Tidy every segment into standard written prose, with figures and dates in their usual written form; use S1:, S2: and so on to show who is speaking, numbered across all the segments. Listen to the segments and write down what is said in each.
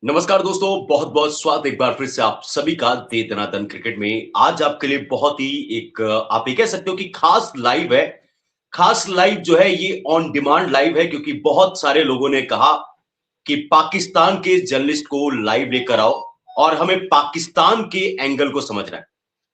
S1: नमस्कार दोस्तों, बहुत बहुत स्वागत एक बार फिर से आप सभी का दे दनादन क्रिकेट में। आज आपके लिए बहुत ही एक आप ये कह सकते हो कि खास लाइव है। खास लाइव जो है ये ऑन डिमांड लाइव है, क्योंकि बहुत सारे लोगों ने कहा कि पाकिस्तान के जर्नलिस्ट को लाइव लेकर आओ और हमें पाकिस्तान के एंगल को समझना है।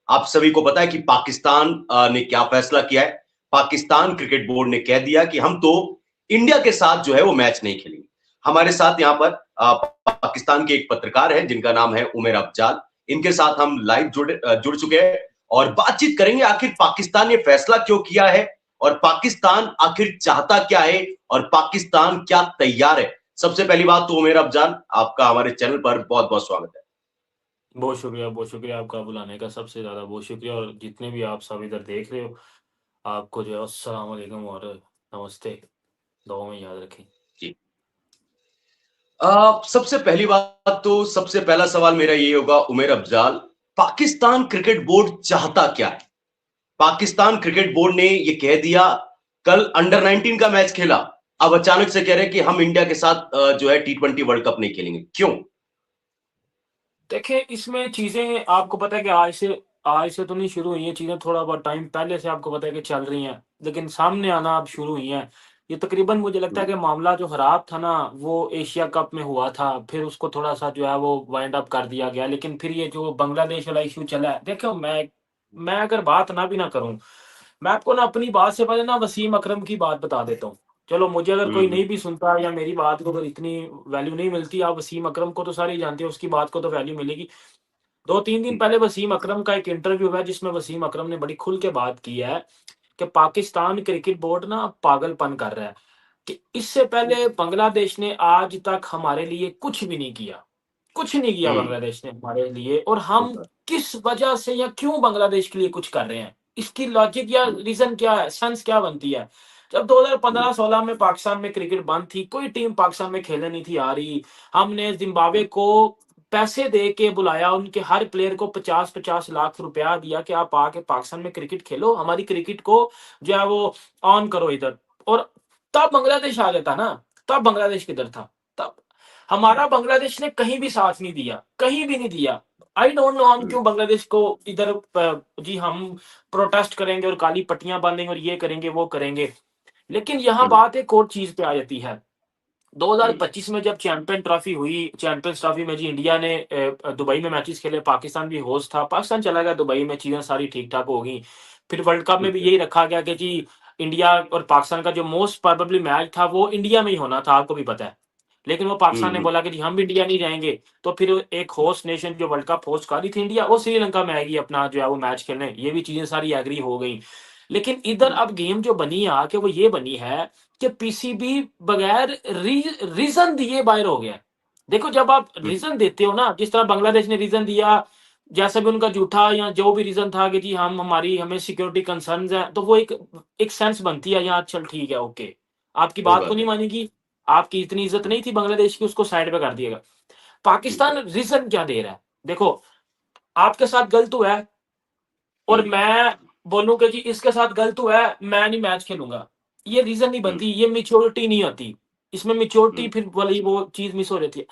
S1: आप सभी को पता है कि पाकिस्तान ने क्या फैसला किया है। पाकिस्तान क्रिकेट बोर्ड ने कह दिया कि हम तो इंडिया के साथ जो है वो मैच नहीं खेलेंगे। हमारे साथ यहाँ पर पाकिस्तान के एक पत्रकार हैं जिनका नाम है उमेर अफजाल। इनके साथ हम लाइव जुड़ चुके हैं और बातचीत करेंगे आखिर पाकिस्तान ने फैसला क्यों किया है और पाकिस्तान आखिर चाहता क्या है और पाकिस्तान क्या तैयार है। सबसे पहली बात तो उमेर अफजाल, आपका हमारे चैनल पर बहुत बहुत स्वागत है।
S2: बहुत शुक्रिया आपका बुलाने का, सबसे ज़्यादा बहुत शुक्रिया। और जितने भी आप सब इधर देख रहे हो, आपको जो है अस्सलाम वालेकुम और नमस्ते, दुआ में याद रखें।
S1: जी, सबसे पहली बात तो सबसे पहला सवाल मेरा ये होगा उमेर अफजाल, पाकिस्तान क्रिकेट बोर्ड चाहता क्या है? पाकिस्तान क्रिकेट बोर्ड ने ये कह दिया, कल अंडर 19 का मैच खेला, अब अचानक से कह रहे हैं कि हम इंडिया के साथ जो है T20 वर्ल्ड कप नहीं खेलेंगे, क्यों?
S2: देखिए, इसमें चीज़ें आपको पता है कि आज से तो नहीं शुरू हुई हैं चीज़ें, थोड़ा बहुत टाइम पहले से आपको पता है कि चल रही हैं, लेकिन सामने आना अब शुरू हुई हैं। ये तकरीबन मुझे लगता है कि मामला जो ख़राब था ना, वो एशिया कप में हुआ था, फिर उसको थोड़ा-सा जो है वो वाइंड अप कर दिया गया। लेकिन फिर ये जो बांग्लादेश वाला इश्यू चला है, देखो मैं अगर बात ना भी ना करूँ, मैं आपको ना अपनी बात से पहले ना वसीम अकरम की बात बता देता हूँ। चलो, मुझे अगर कोई
S1: हम्म,
S2: नहीं भी सुनता या मेरी बात को अगर इतनी वैल्यू नहीं मिलती, आप वसीम अकरम को तो सारे ही जानते हो, उसकी बात को तो वैल्यू मिलेगी। 2-3 दिन
S1: हम्म,
S2: पहले वसीम अकरम का एक इंटरव्यू है जिसमें वसीम अकरम ने बड़ी खुल के बात की है कि पाकिस्तान क्रिकेट बोर्ड ना पागलपन कर रहा है, कि इससे पहले बांग्लादेश ने आज तक हमारे लिए कुछ भी नहीं किया। कुछ नहीं किया
S1: हम्म,
S2: बांग्लादेश ने हमारे लिए, और हम किस वजह से या क्यों बांग्लादेश के लिए कुछ कर रहे हैं? इसकी लॉजिक या रीज़न क्या है? सेंस क्या बनती है? जब 2015-16 में पाकिस्तान में क्रिकेट बंद थी, कोई टीम पाकिस्तान में खेलने नहीं थी आ रही। हमने ज़िम्बाब्वे को पैसे दे के बुलाया, उनके हर प्लेयर को 50-50 लाख रुपया दिया कि आप आके पाकिस्तान में क्रिकेट खेलो, हमारी क्रिकेट को जो है वो ऑन करो इधर। और तब बांग्लादेश आ गया था ना, तब बांग्लादेश किधर था? तब हमारा बांग्लादेश ने कहीं भी साथ नहीं दिया, कहीं भी नहीं दिया। आई डोंट नो हम क्यों बांग्लादेश को इधर जी हम प्रोटेस्ट करेंगे और काली पट्टियाँ बाँधेंगे और ये करेंगे, वो करेंगे। लेकिन यहाँ बात एक और चीज़ पे आ जाती है। 2025 में जब चैंपियन ट्रॉफी हुई, चैंपियंस ट्रॉफी में जी इंडिया ने दुबई में मैचेस खेले, पाकिस्तान भी होस्ट था, पाकिस्तान चला गया दुबई में, चीज़ें सारी ठीक-ठाक हो गई। फिर वर्ल्ड कप में भी यही रखा गया कि जी इंडिया और पाकिस्तान का जो मोस्ट प्रोबेबली मैच था, वो इंडिया में ही होना था, आपको भी पता है। लेकिन वो पाकिस्तान ने बोला कि जी हम इंडिया नहीं जाएँगे, तो फिर एक होस्ट नेशन जो वर्ल्ड कप होस्ट कर रही थी इंडिया, वो श्रीलंका में आएगी अपना जो है वो मैच खेलने, ये भी चीज़ें सारी एग्री हो गई। लेकिन इधर अब गेम जो बनी है आके वो ये बनी है कि पीसीबी बगैर रीजन दिए बाहर हो गया है। देखो, जब आप रीजन देते हो ना, जिस तरह बांग्लादेश ने रीजन दिया, जैसा भी उनका झूठा या जो भी रीजन था कि जी हमें सिक्योरिटी कंसर्न्स हैं, तो वो एक एक सेंस बनती है यहाँ, चल ठीक है, ओके। आपकी
S1: सही
S2: बात को
S1: बात
S2: नहीं
S1: है।
S2: मानेगी, आपकी इतनी इज्जत नहीं थी बांग्लादेश की, उसको साइड पे कर दिएगा। पाकिस्तान रीजन क्या दे रहा है? देखो, आपके साथ गलत हुआ है और मैं बोलूँ कि जी इसके साथ गलत हुआ है, मैं नहीं मैच खेलूँगा। ये रीज़न नहीं बनती, ये मैच्योरिटी नहीं आती। इसमें मैच्योरिटी फिर वाली वो चीज़ मिस हो रही थी।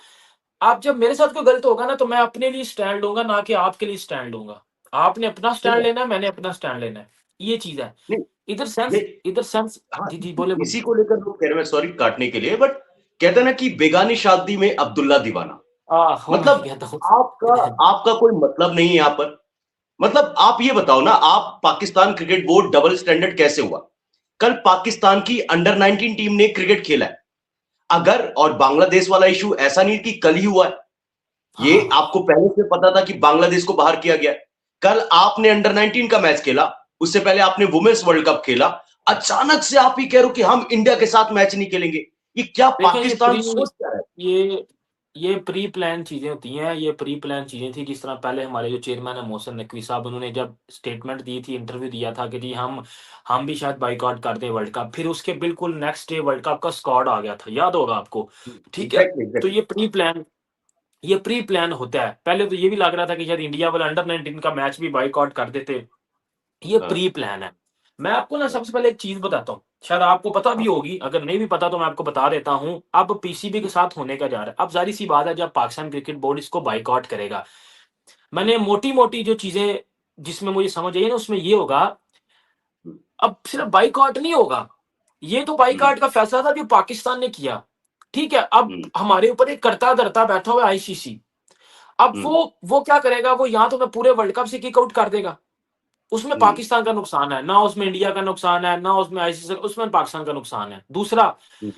S2: आप जब मेरे साथ कोई गलत होगा ना, तो मैं अपने लिए स्टैंड लूँगा, ना कि आपके लिए स्टैंड लूँगा। आपने अपना स्टैंड लेना है, मैंने अपना स्टैंड लेना है। ये चीज़ है।
S1: नहीं,
S2: इधर
S1: नहीं,
S2: सेंस
S1: हाँ,
S2: जी, जी, बोले, बोले।
S1: इसी को लेकर लोग कह रहे हैं, सॉरी काटने के लिए, बट कहते हैं ना कि बेगानी शादी में अब्दुल्ला दीवाना।
S2: हो मैं
S1: मतलब
S2: कहता हूँ।
S1: आपका आपका कोई मतलब नहीं है यहाँ पर। मतलब आप ये बताओ ना, आप Pakistan cricket board double standard कैसे हुआ? कल पाकिस्तान की अंडर 19 टीम ने क्रिकेट खेला है। अगर और बांग्लादेश वाला इशू ऐसा नहीं कि कल ही हुआ है, ये
S2: हाँ।
S1: आपको पहले से पता था कि बांग्लादेश को बाहर किया गया है। कल आपने अंडर 19 का मैच खेला, उससे पहले आपने वुमेन्स वर्ल्ड कप खेला। अचानक से आप ही कह रहे हो कि हम इंडिया के साथ मैच नहीं खेलेंगे। ये क्या
S2: देखें,
S1: पाकिस्तान सोच क्या रहा है?
S2: ये ये प्री प्लान चीज़ें होती हैं, ये प्री प्लान चीज़ें थी। जिस तरह पहले हमारे जो चेयरमैन है मोहसिन नकवी साहब, उन्होंने जब स्टेटमेंट दी थी, इंटरव्यू दिया था कि जी हम भी शायद बायकॉट कर दें वर्ल्ड कप। फिर उसके बिल्कुल नेक्स्ट डे वर्ल्ड कप का स्क्वाड आ गया था, याद होगा आपको, ठीक है?
S1: एग्जैक्टली,
S2: तो
S1: एग्जैक्टली।
S2: ये प्री प्लान होता है। पहले तो ये भी लग रहा था कि शायद इंडिया वाला अंडर 19 का मैच भी बायकॉट कर देते। ये
S1: हाँ,
S2: प्री प्लान है। मैं आपको ना सबसे पहले एक चीज बताता हूँ, शायद आपको पता भी होगी, अगर नहीं भी पता तो मैं आपको बता देता हूँ। अब पीसीबी के साथ होने का जा रहा है, अब जाहिर सी बात है जब पाकिस्तान क्रिकेट बोर्ड इसको बाइकआउट करेगा, मैंने मोटी मोटी जो चीजें जिसमें मुझे समझ आई ना उसमें ये होगा, अब सिर्फ बाइकआउट नहीं होगा, ये तो
S1: हम्म,
S2: बाइकआउट का फैसला था जो पाकिस्तान ने किया, ठीक है। अब
S1: हम्म,
S2: हमारे ऊपर एक करता धरता बैठा हुआ है आईसीसी। अब
S1: हम्म,
S2: वो क्या करेगा, वो यहाँ तो मैं पूरे वर्ल्ड कप से किक आउट कर देगा, उसमें
S1: हम्म,
S2: पाकिस्तान का नुकसान है ना, उसमें इंडिया का नुकसान है ना, उसमें आईसीसी, उसमें पाकिस्तान का नुकसान है। दूसरा,
S1: हम्म,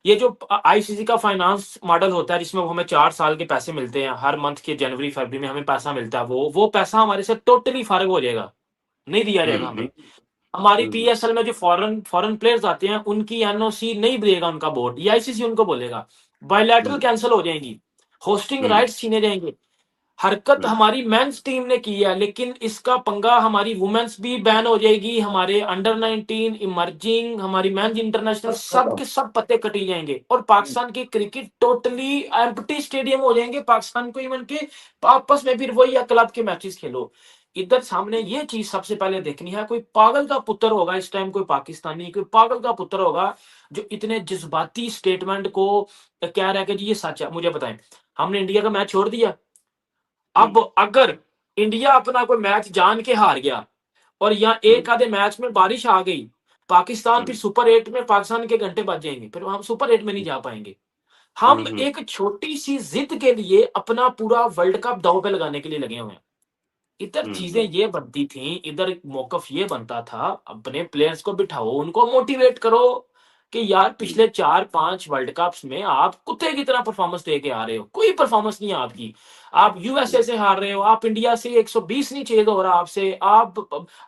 S2: ये जो आईसीसी का फाइनेंस मॉडल होता है जिसमें हमें 4 साल के पैसे मिलते हैं, हर मंथ के जनवरी फरवरी में हमें पैसा मिलता है, वो पैसा हमारे से टोटली फारग हो जाएगा, नहीं दिया जाएगा
S1: हम्म,
S2: हमें। हमारी
S1: हम्म,
S2: पीएसएल में जो फॉरेन फॉरेन प्लेयर्स आते हैं उनकी एनओसी नहीं देगा उनका बोर्ड, ये आईसीसी उनको बोलेगा। बायलैटरल
S1: हम्म,
S2: कैंसिल हो जाएंगी, होस्टिंग
S1: हम्म,
S2: राइट्स छीने जाएंगे। हरकत
S1: हम्म,
S2: हमारी मेंस टीम ने की है, लेकिन इसका पंगा हमारी वुमेन्स भी बैन हो जाएगी, हमारे अंडर 19 इमर्जिंग, हमारी मेंस इंटरनेशनल, सब
S1: खत्म।
S2: के सब पत्ते कटी जाएंगे और पाकिस्तान की क्रिकेट टोटली एम्प्टी स्टेडियम हो जाएंगे। पाकिस्तान को इवन के आपस में फिर वही क्लब के मैचेस खेलो। इधर सामने ये चीज सबसे पहले देखनी है, कोई पागल का पुत्र होगा इस टाइम, कोई पाकिस्तानी कोई पागल का पुत्र होगा जो इतने जज्बाती स्टेटमेंट को कह रहा है कि जी ये सच है। मुझे बताएं, हमने इंडिया का मैच छोड़ दिया, अब
S1: हम्म,
S2: अगर इंडिया अपना कोई मैच जान के हार गया और यहाँ
S1: हम्म,
S2: एक आधे मैच में बारिश आ गई, पाकिस्तान फिर
S1: हम्म,
S2: सुपर 8 में पाकिस्तान के घंटे बच जाएंगे, फिर हम सुपर 8 में नहीं जा पाएंगे। हम
S1: हम्म,
S2: एक छोटी सी जिद के लिए अपना पूरा वर्ल्ड कप दांव पे लगाने के लिए लगे हुए हैं। इधर चीजें
S1: हम्म,
S2: ये बनती थी, इधर मौकफ ये बनता था, अपने प्लेयर्स को बिठाओ, उनको मोटिवेट करो कि यार
S1: हम्म,
S2: पिछले 4-5 वर्ल्ड कप्स में आप कुत्ते की तरह परफॉर्मेंस दे के आ रहे हो, कोई परफॉर्मेंस नहीं है आपकी। आप यूएसए से हार रहे हो, आप इंडिया से 120 नहीं चेज हो रहा आपसे, आप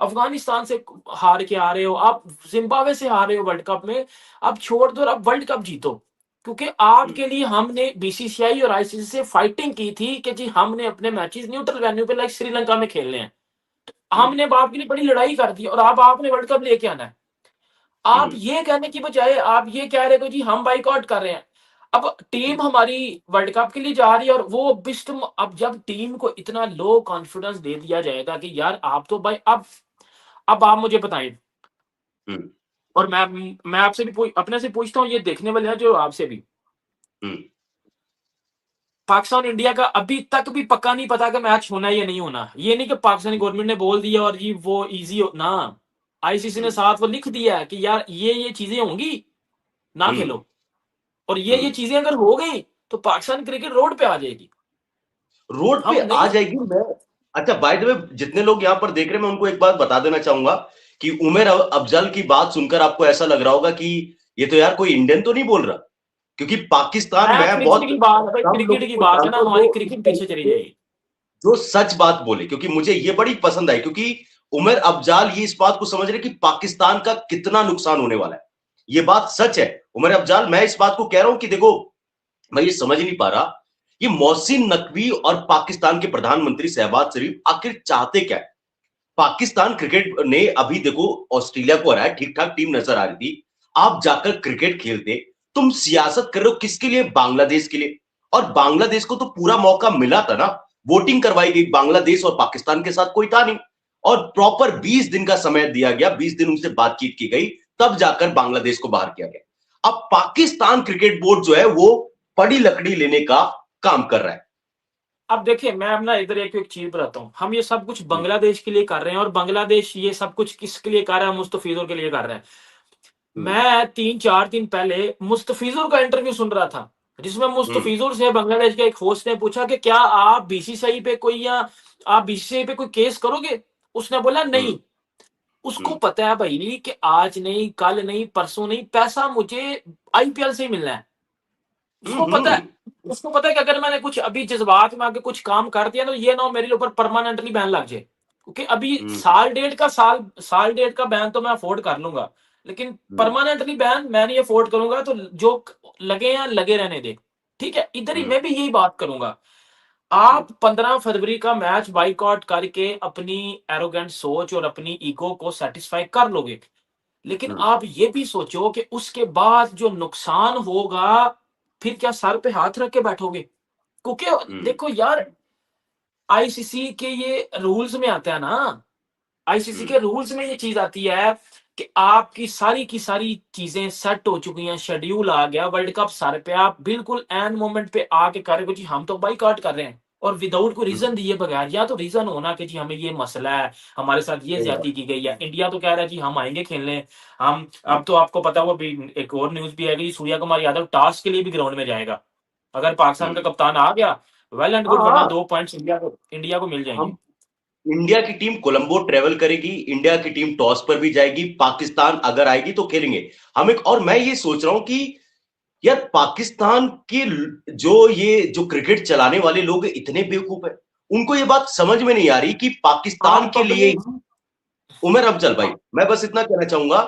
S2: अफगानिस्तान से हार के आ रहे हो, आप जिम्बाब्वे से हार रहे हो वर्ल्ड कप में। अब छोड़ दो, अब वर्ल्ड कप जीतो, क्योंकि
S1: हम्म,
S2: आपके लिए हमने बीसीसीआई और आईसीसी से फाइटिंग की थी कि जी हमने अपने मैचेस न्यूट्रल वेन्यू पे लाइक श्रीलंका में खेलने हैं।
S1: हम्म,
S2: हमने बाप के लिए बड़ी लड़ाई कर दी और अब आपने वर्ल्ड कप लेके आना है। आप
S1: हम्म,
S2: ये कहने की बजाय आप ये कह रहे हो जी हम बाइकआउट कर रहे हैं। अब टीम हमारी वर्ल्ड कप के लिए जा रही है और वो बिस्टम, अब जब टीम को इतना लो कॉन्फिडेंस दे दिया जाएगा कि यार आप तो भाई, अब आप मुझे बताएं,
S1: हम्म,
S2: और मैं आपसे भी अपने से पूछता हूँ, ये देखने वाले हैं जो आपसे भी,
S1: हम्म,
S2: पाकिस्तान और इंडिया का अभी तक भी पक्का नहीं पता कि मैच होना है या नहीं होना। ये नहीं कि पाकिस्तानी गवर्नमेंट ने बोल दिया और जी वो इजी हो ना, आईसीसी ने
S1: हम्म,
S2: साथ वो लिख दिया है कि यार ये चीजें होंगी, ना
S1: हम्म,
S2: खेलो। और ये
S1: हम्म।
S2: चीजें अगर हो गई तो पाकिस्तान क्रिकेट रोड पे आ जाएगी।
S1: रोड पे
S2: हम
S1: आ
S2: नहीं।
S1: जाएगी। मैं अच्छा, बाय द वे, जितने लोग यहाँ पर देख रहे हैं मैं उनको एक बात बता देना चाहूंगा कि उमेर अफजल की बात सुनकर आपको ऐसा लग रहा होगा कि ये तो यार कोई इंडियन तो नहीं बोल रहा, क्योंकि पाकिस्तान
S2: मैं
S1: मैं
S2: क्रिकेट
S1: बहुत
S2: की बात, भाई
S1: कम
S2: क्रिकेट
S1: लोगों
S2: की
S1: को
S2: बात है ना,
S1: जानता हूं
S2: हमारी
S1: जो इस
S2: क्रिकेट पीछे चली
S1: तरीके से
S2: जाएगी।
S1: जो सच बात बोले, क्योंकि मुझे ये बड़ी पसंद आई, क्योंकि उमर अफजाल ये इस बात को समझ रहे कि पाकिस्तान का कितना नुकसान होने वाला है। ये बात सच है। उमर अफजाल, मैं इस बात को कह रहा हूं कि देखो, मैं ये समझ नहीं पा रहा, ये मोहसिन नकवी और पाकिस्तान के प्रधानमंत्री शहबाज शरीफ आखिर चाहते क्या है। पाकिस्तान क्रिकेट ने अभी देखो ऑस्ट्रेलिया को हराया, ठीक ठाक टीम नजर आ रही थी। आप जाकर क्रिकेट खेलते, तुम सियासत कर रहे हो किसके लिए? बांग्लादेश के लिए। और बांग्लादेश को तो पूरा मौका मिला था ना, वोटिंग करवाई गई, बांग्लादेश और पाकिस्तान के साथ कोई था नहीं। और प्रॉपर 20 दिन का समय दिया गया, 20 दिन उनसे बातचीत की गई, तब जाकर बांग्लादेश को बाहर किया गया। अब पाकिस्तान क्रिकेट बोर्ड जो है वो बड़ी लकड़ी लेने का काम कर रहा है।
S2: अब देखिए, मैं अपना इधर एक चीज बताता हूँ, हम ये सब कुछ
S1: हम्म,
S2: बांग्लादेश के लिए कर रहे हैं, और बांग्लादेश ये सब कुछ किसके लिए कर रहा है? मुस्तफिजुर के लिए कर रहा है।
S1: हम्म,
S2: मैं 3-4 दिन पहले मुस्तफिजुर का इंटरव्यू सुन रहा था, जिसमें
S1: हम्म,
S2: मुस्तफिजुर से बांग्लादेश के एक होस्ट ने पूछा कि क्या आप बीसीसीआई पे कोई, या आप बीसीसीआई पे कोई केस करोगे? उसने बोला
S1: हम्म,
S2: नहीं। उसको
S1: हम्म,
S2: पता है भाई कि आज नहीं, कल नहीं, परसों नहीं, पैसा मुझे आईपीएल से ही मिलना है। उसको पता है,
S1: हम्म,
S2: उसको पता है कि अगर मैंने कुछ अभी जज्बात में आके कुछ काम कर दिया तो ये ना हो मेरे ऊपर परमानेंटली बैन लग जाए, क्योंकि अभी
S1: हम्म,
S2: साल डेढ़ का बैन तो मैं अफोर्ड कर लूंगा, लेकिन
S1: हम्म,
S2: परमानेंटली बैन मैं नहीं अफोर्ड करूंगा। तो जो लगे या लगे रहने दे, ठीक है। इधर ही
S1: हम्म,
S2: मैं भी यही बात करूंगा।
S1: हम्म,
S2: आप 15 फरवरी का मैच बाइकआउट करके अपनी एरोगेंट सोच और अपनी ईगो को सेटिस्फाई कर लोगे, लेकिन
S1: हम्म,
S2: आप ये भी सोचो कि उसके बाद जो नुकसान होगा, फिर क्या सर पे हाथ रख के बैठोगे? क्योंकि
S1: हम्म,
S2: देखो यार, आईसीसी के ये रूल्स में आता है ना, आईसीसी
S1: हम्म,
S2: के रूल्स में ये चीज आती है कि आपकी सारी की सारी चीजें सेट हो चुकी हैं, शेड्यूल आ गया, वर्ल्ड कप सर पे, आप बिल्कुल एन मोमेंट पे आके कह रहे हो जी हम तो बाइकआउट कर रहे हैं, और विदाउट कोई रीजन दिए बगैर। या तो रीजन होना कि जी हमें ये मसला है, हमारे साथ ये
S1: सही बात।
S2: ज्यादती की गई है। इंडिया तो कह रहा है जी हम आएंगे खेलने। हम
S1: हम्म।
S2: अब तो आपको पता हुआ भी, एक और न्यूज भी है कि सूर्या कुमार यादव टास्क के लिए भी ग्राउंड में जाएगा। अगर पाकिस्तान का
S1: हम्म।
S2: कप्तान आ गया, वेल एंड
S1: हाँ
S2: गुड, वरना
S1: हाँ।
S2: 2 पॉइंट्स इंडिया को मिल जाएंगे।
S1: हम इंडिया की टीम कोलंबो ट्रेवल करेगी, इंडिया की टीम टॉस पर भी जाएगी, पाकिस्तान अगर आएगी तो खेलेंगे हम। एक और मैं ये सोच रहा हूं कि यार पाकिस्तान के जो क्रिकेट चलाने वाले लोग इतने बेवकूफ है, उनको ये बात समझ में नहीं आ रही कि पाकिस्तान
S2: आम
S1: के लिए
S2: पब्लिक।
S1: ही। उमर अफजल भाई, मैं बस इतना कहना चाहूंगा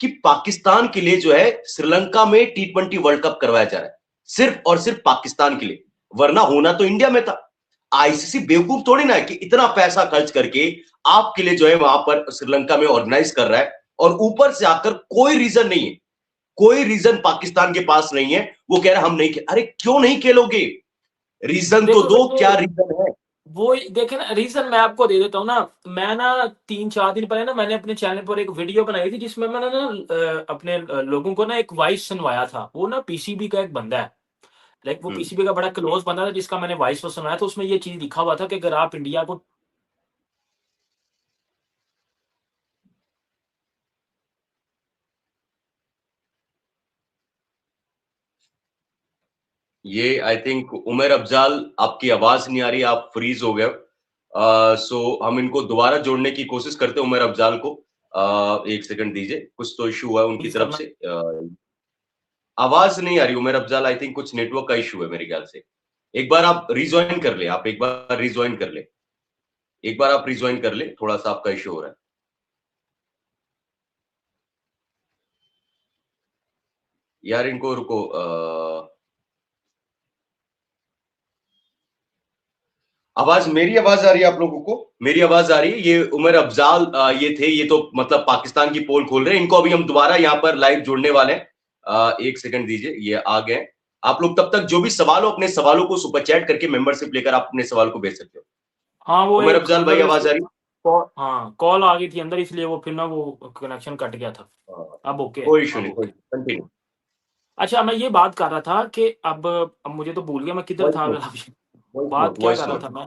S1: कि पाकिस्तान के लिए जो है श्रीलंका में T20 वर्ल्ड कप करवाया जा रहा है, सिर्फ और सिर्फ पाकिस्तान के लिए, वरना होना तो इंडिया में था। आईसीसी बेवकूफ थोड़ी ना है कि इतना पैसा खर्च करके आपके लिए जो है वहां पर श्रीलंका में ऑर्गेनाइज कर रहा है, और ऊपर से आकर कोई रीजन नहीं है, कोई रीजन पाकिस्तान के पास नहीं है। वो कह रहा है हम नहीं खेल, अरे क्यों नहीं खेलोगे? रीजन तो
S2: देखो
S1: दो,
S2: देखो,
S1: क्या रीजन है?
S2: वो देखे ना, रीजन मैं आपको दे देता हूँ ना। मैं ना 3-4 दिन पहले ना मैंने अपने चैनल पर एक वीडियो बनाई थी, जिसमें मैंने ना अपने लोगों को ना एक वॉइस सुनवाया था। वो ना पीसीबी का एक बंदा है, लाइक वो
S1: हम्म।
S2: पीसीबी का बड़ा क्लोज बंदा था, जिसका मैंने वॉइस पर सुनाया। तो उसमें ये चीज लिखा हुआ था कि अगर आप इंडिया को,
S1: ये आई थिंक उमर अफजाल, आपकी आवाज नहीं आ रही, आप फ्रीज हो गए। सो हम इनको दोबारा जोड़ने की कोशिश करते हैं, उमर अफजाल को। एक सेकंड दीजिए, कुछ तो इशू हुआ है उनकी
S2: प्लीज
S1: तरफ
S2: करना।
S1: से। आवाज नहीं आ रही उमर अफजाल, आई थिंक कुछ नेटवर्क का इशू है मेरे ख्याल से। एक बार आप रिज्वाइन कर ले, आप एक बार रिज्वाइन कर ले, एक बार आप रिज्वाइन कर ले, थोड़ा सा आपका इशू हो रहा है। यार इनको रुको। मेरी आवाज आ रही है आप लोगों को? मेरी आवाज आ रही है? ये उमर अफजाल ये थे, ये तो मतलब पाकिस्तान की पोल खोल रहे हैं। इनको अभी हम दोबारा यहाँ पर लाइव जोड़ने वाले हैं। एक सेकंड दीजिए, ये आ गए। आप लोग तब तक जो भी सवाल हो, अपने सवालों को सुपर चैट करके मेंबरशिप लेकर आप अपने सवाल को भेज सकते हो।
S2: हाँ वो
S1: उमर
S2: एक
S1: अफजाल भाई,
S2: अंदर
S1: आवाज आ रही
S2: हाँ कॉल आ गई थी अंदर, इसलिए वो फिर ना वो कनेक्शन कट गया था।
S1: है?
S2: अब ओके है,
S1: कोई इशू
S2: अब
S1: नहीं,
S2: ओके
S1: कोई
S2: है।
S1: कंटिन्यू।
S2: अच्छा, मैं ये बात कर रहा था कि अब मुझे तो भूल गया मैं किधर
S1: वॉइस
S2: था
S1: नोट,
S2: अभी।
S1: वॉइस
S2: बात
S1: नोट,
S2: क्या
S1: वॉइस
S2: कर रहा
S1: नोट,
S2: था मैं?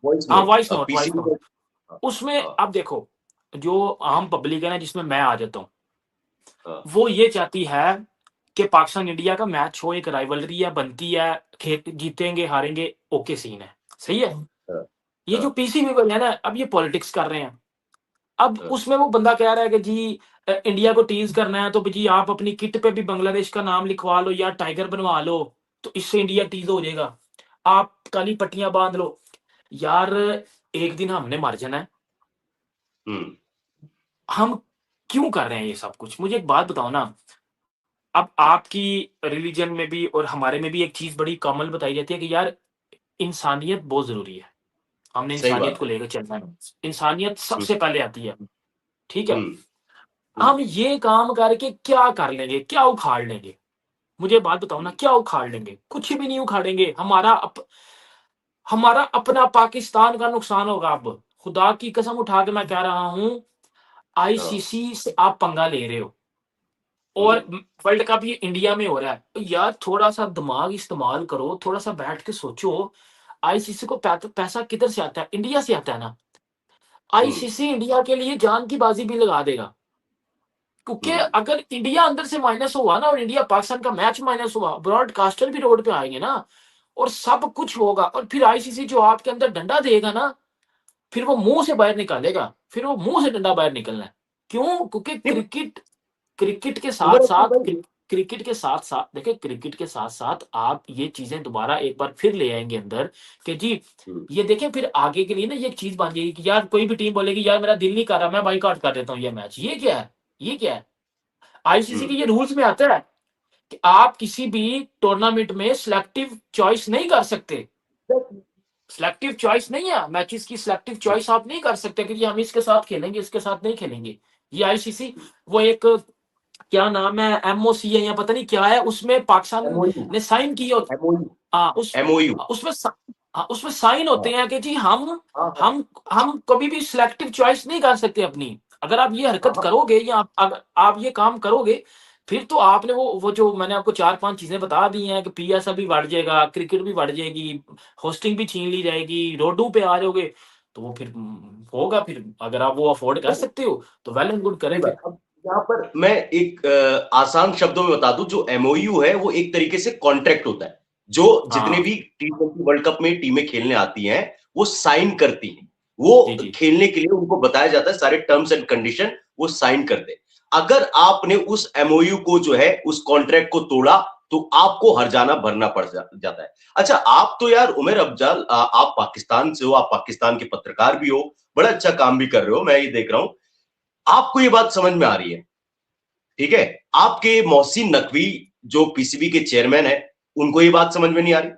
S1: वॉइस
S2: हाँ,
S1: note,
S2: voice note, voice
S1: PCB
S2: note.
S1: का।
S2: उसमें
S1: हाँ
S2: अब देखो, जो आम पब्लिक है ना, जिसमें मैं आ जाता हूँ,
S1: हाँ
S2: वो ये चाहती है कि पाकिस्तान इंडिया का मैच हो, एक राइवलरी है, बनती है, खेत जीतेंगे हारेंगे, ओके सीन है, सही है।
S1: हाँ
S2: ये जो
S1: हाँ
S2: पीसीबी वाले है ना, अब ये पॉलिटिक्स कर रहे हैं। अब
S1: हाँ।
S2: उसमें वो बंदा कह रहा है कि जी इंडिया को टीज करना है, तो जी आप अपनी किट पे भी बांग्लादेश का नाम लिखवा लो या टाइगर बनवा लो, तो इससे इंडिया टीज हो जाएगा। आप काली पट्टियां बांध लो। यार, एक दिन हमने मर जाना है।
S1: हम्म।
S2: हम क्यों कर रहे हैं ये सब कुछ? मुझे एक बात बताओ ना। अब आपकी रिलीजन में भी और हमारे में भी एक चीज बड़ी कॉमन बताई जाती है कि यार, इंसानियत बहुत जरूरी है। हमने
S1: सही
S2: इंसानियत
S1: बात
S2: को
S1: है।
S2: लेकर चलना है। इंसानियत
S1: हम्म।
S2: सबसे पहले आती है। ठीक है।
S1: हम्म। हम्म।
S2: हम ये काम करके क्या कर लेंगे, क्या उखाड़ लेंगे? मुझे बात बताओ ना, क्या उखाड़ लेंगे? कुछ भी नहीं उखाड़ेंगे। हमारा अपना पाकिस्तान का नुकसान होगा। अब खुदा की कसम उठा के मैं कह रहा हूं,
S1: हाँ।
S2: आईसीसी से आप पंगा ले रहे हो, और
S1: हम्म।
S2: वर्ल्ड कप ये इंडिया में हो रहा है। तो यार थोड़ा सा दिमाग इस्तेमाल करो, थोड़ा सा बैठ के सोचो। आईसीसी को पैसा किधर से आता है? इंडिया से आता है ना।
S1: हम्म।
S2: आईसीसी इंडिया के लिए जान की बाजी भी लगा देगा, क्योंकि
S1: हम्म।
S2: अगर इंडिया अंदर से माइनस हुआ ना, और इंडिया पाकिस्तान का मैच माइनस हुआ, ब्रॉडकास्टर भी रोड पे आएंगे ना, और सब कुछ होगा। और फिर आईसीसी जो आपके अंदर डंडा देगा ना, फिर वो मुंह से बाहर निकालेगा। फिर वो मुंह से डंडा बाहर निकलना है। क्यों? क्योंकि
S1: नहीं,
S2: क्रिकेट के साथ
S1: उमर अब्दुल
S2: साथ
S1: भाई।
S2: क्रिकेट के साथ साथ देखिए, क्रिकेट के साथ साथ आप ये चीजें दोबारा एक बार फिर ले आएंगे अंदर, कि जी
S1: हम्म।
S2: ये देखें, फिर आगे के लिए ना ये चीज बन जाएगी कि यार कोई भी टीम बोलेगी यार मेरा दिल नहीं कर रहा, मैं बाइकआउट कर देता हूँ ये मैच। ये क्या है? ये क्या है? आईसीसी के
S1: हम्म।
S2: ये रूल्स में आता है कि आप किसी भी टूर्नामेंट में सिलेक्टिव चॉइस नहीं कर सकते। सिलेक्टिव चॉइस नहीं है, मैचेस की सिलेक्टिव चॉइस आप नहीं कर सकते कि जी हम इसके साथ खेलेंगे, इसके साथ नहीं खेलेंगे। ये आईसीसी, वो एक, क्या नाम है, एमओसी है या पता नहीं क्या है, उसमें पाकिस्तान
S1: एमओयू,
S2: ने साइन किए होते।
S1: एमओयू,
S2: हाँ
S1: एमओयू।
S2: उसमें हाँ, उसमें साइन होते
S1: हाँ
S2: हैं कि जी हम
S1: हाँ हाँ।
S2: हम हम कभी भी सिलेक्टिव चॉइस नहीं कर सकते अपनी। अगर आप ये हरकत
S1: हाँ,
S2: करोगे या अगर आप ये काम करोगे, फिर तो आपने वो जो मैंने आपको 4-5 चीज़ें बता दी हैं कि पीएसएल भी बढ़ जाएगा, क्रिकेट भी बढ़ जाएगी, होस्टिंग भी छीन ली जाएगी, रोडों पे आ जाओगे, तो वो फिर होगा फिर अगर आप वो अफ़ोर्ड कर सकते हो, तो वेल एंड गुड
S1: सही
S2: करें
S1: बात।
S2: फिर।
S1: अब यहाँ पर मैं एक आसान शब्दों में बता दूं, जो एमओयू है वो एक तरीके से कॉन्ट्रैक्ट होता है, जो जितने
S2: हाँ,
S1: भी टी20 वर्ल्ड कप में टीमें खेलने आती हैं वो साइन करती हैं।
S2: जी,
S1: वो
S2: जी।
S1: खेलने के लिए उनको बताया जाता है सारे टर्म्स एंड कंडीशन, वो साइन करते हैं। अगर आपने उस एमओयू को जो है उस कॉन्ट्रैक्ट को तोड़ा तो आपको हर्जाना भरना पड़ जाता है। अच्छा, आप तो यार उमर अफजल, आप पाकिस्तान से हो, आप पाकिस्तान के पत्रकार भी हो, बड़ा अच्छा काम भी कर रहे हो, मैं ये देख रहा हूं। आपको ये बात समझ में आ रही है, ठीक है? आपके मोहसिन नकवी जो पीसीबी के चेयरमैन है, उनको ये बात समझ में नहीं आ रही।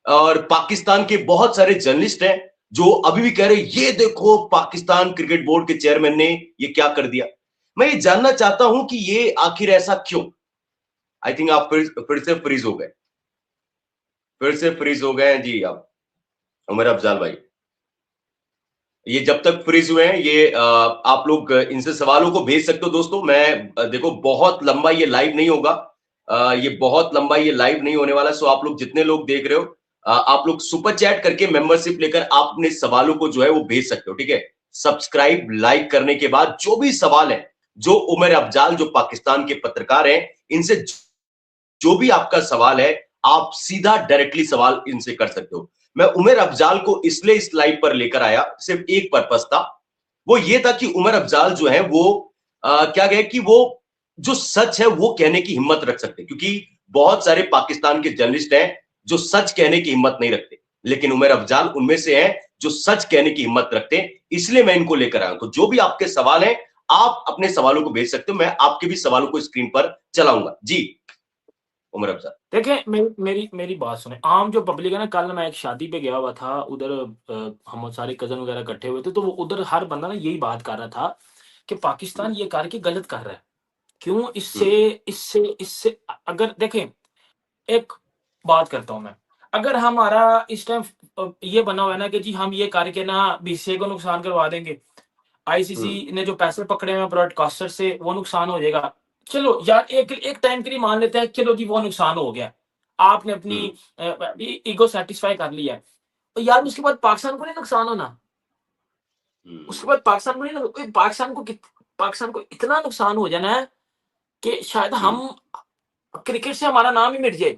S1: और पाकिस्तान के बहुत सारे जर्नलिस्ट हैं जो अभी भी कह रहे हैं, ये देखो पाकिस्तान क्रिकेट बोर्ड के चेयरमैन ने ये क्या कर दिया। मैं ये जानना चाहता हूं कि ये आखिर ऐसा क्यों? आई थिंक आप फिर से फ्रीज हो गए, फिर से फ्रीज हो गए हैं जी आप, उमर अफजाल भाई। ये जब तक फ्रीज हुए हैं, ये आप लोग इनसे सवालों को भेज सकते हो दोस्तों। मैं देखो बहुत लंबा ये लाइव नहीं होगा, ये बहुत लंबा ये लाइव नहीं होने वाला। सो आप लोग जितने लोग देख रहे हो, आप लोग सुपर चैट करके मेंबरशिप लेकर आप अपने सवालों को जो है वो भेज सकते हो, ठीक है? सब्सक्राइब लाइक करने के बाद जो भी सवाल है, जो उमर अफजाल जो पाकिस्तान के पत्रकार हैं, इनसे जो भी आपका सवाल है, आप सीधा डायरेक्टली सवाल इनसे कर सकते हो। मैं उमर अफजाल को इसलिए इस लाइव पर लेकर आया, सिर्फ एक पर्पस था, वो ये था कि उमर अफजाल जो है वो क्या कहे कि वो जो सच है वो कहने की हिम्मत रख सकते, क्योंकि बहुत सारे पाकिस्तान के जर्नलिस्ट हैं जो सच कहने की हिम्मत नहीं रखते, लेकिन उमर अफजाल उनमें से हैं जो सच कहने की हिम्मत रखते हैं। इसलिए मैं इनको लेकर आया हूं। तो जो भी आपके सवाल हैं, आप अपने सवालों को भेज सकते हो, मैं आपके भी सवालों को स्क्रीन पर चलाऊंगा जी। उमर अफजाल।
S2: देखें मेरी मेरी मेरी बात सुने, आम जो पब्लिक है ना, कल मैं एक शादी पे गया हुआ था, उधर हम सारे कज़न वगैरह इकट्ठे हुए थे, तो वो उधर हर बंदा ना यही बात कर रहा था कि पाकिस्तान ये करके गलत कर रहा है। क्यों इससे
S1: हम्म,
S2: इससे इससे अगर देखें, एक बात करता हूँ मैं, अगर हमारा इस टाइम ये बना हुआ है ना कि जी हम ये करके ना बीसीसीआई को नुकसान करवा देंगे,
S1: हम्म,
S2: आईसीसी ने जो पैसे पकड़े हुए हैं ब्रॉडकास्टर से वो नुकसान हो जाएगा। चलो यार एक एक टाइम के लिए मान लेते हैं, चलो जी वो नुकसान हो गया। आपने अपनी
S1: हम्म,
S2: ईगो सैटिस्फाई कर लिया है। तो यार उसके बाद पाकिस्तान को नहीं नुकसान होना? उसके बाद पाकिस्तान को नहीं पाकिस्तान को इतना नुकसान हो जाना है कि शायद
S1: हम्म।
S2: हम क्रिकेट से हमारा नाम ही मिट जाए।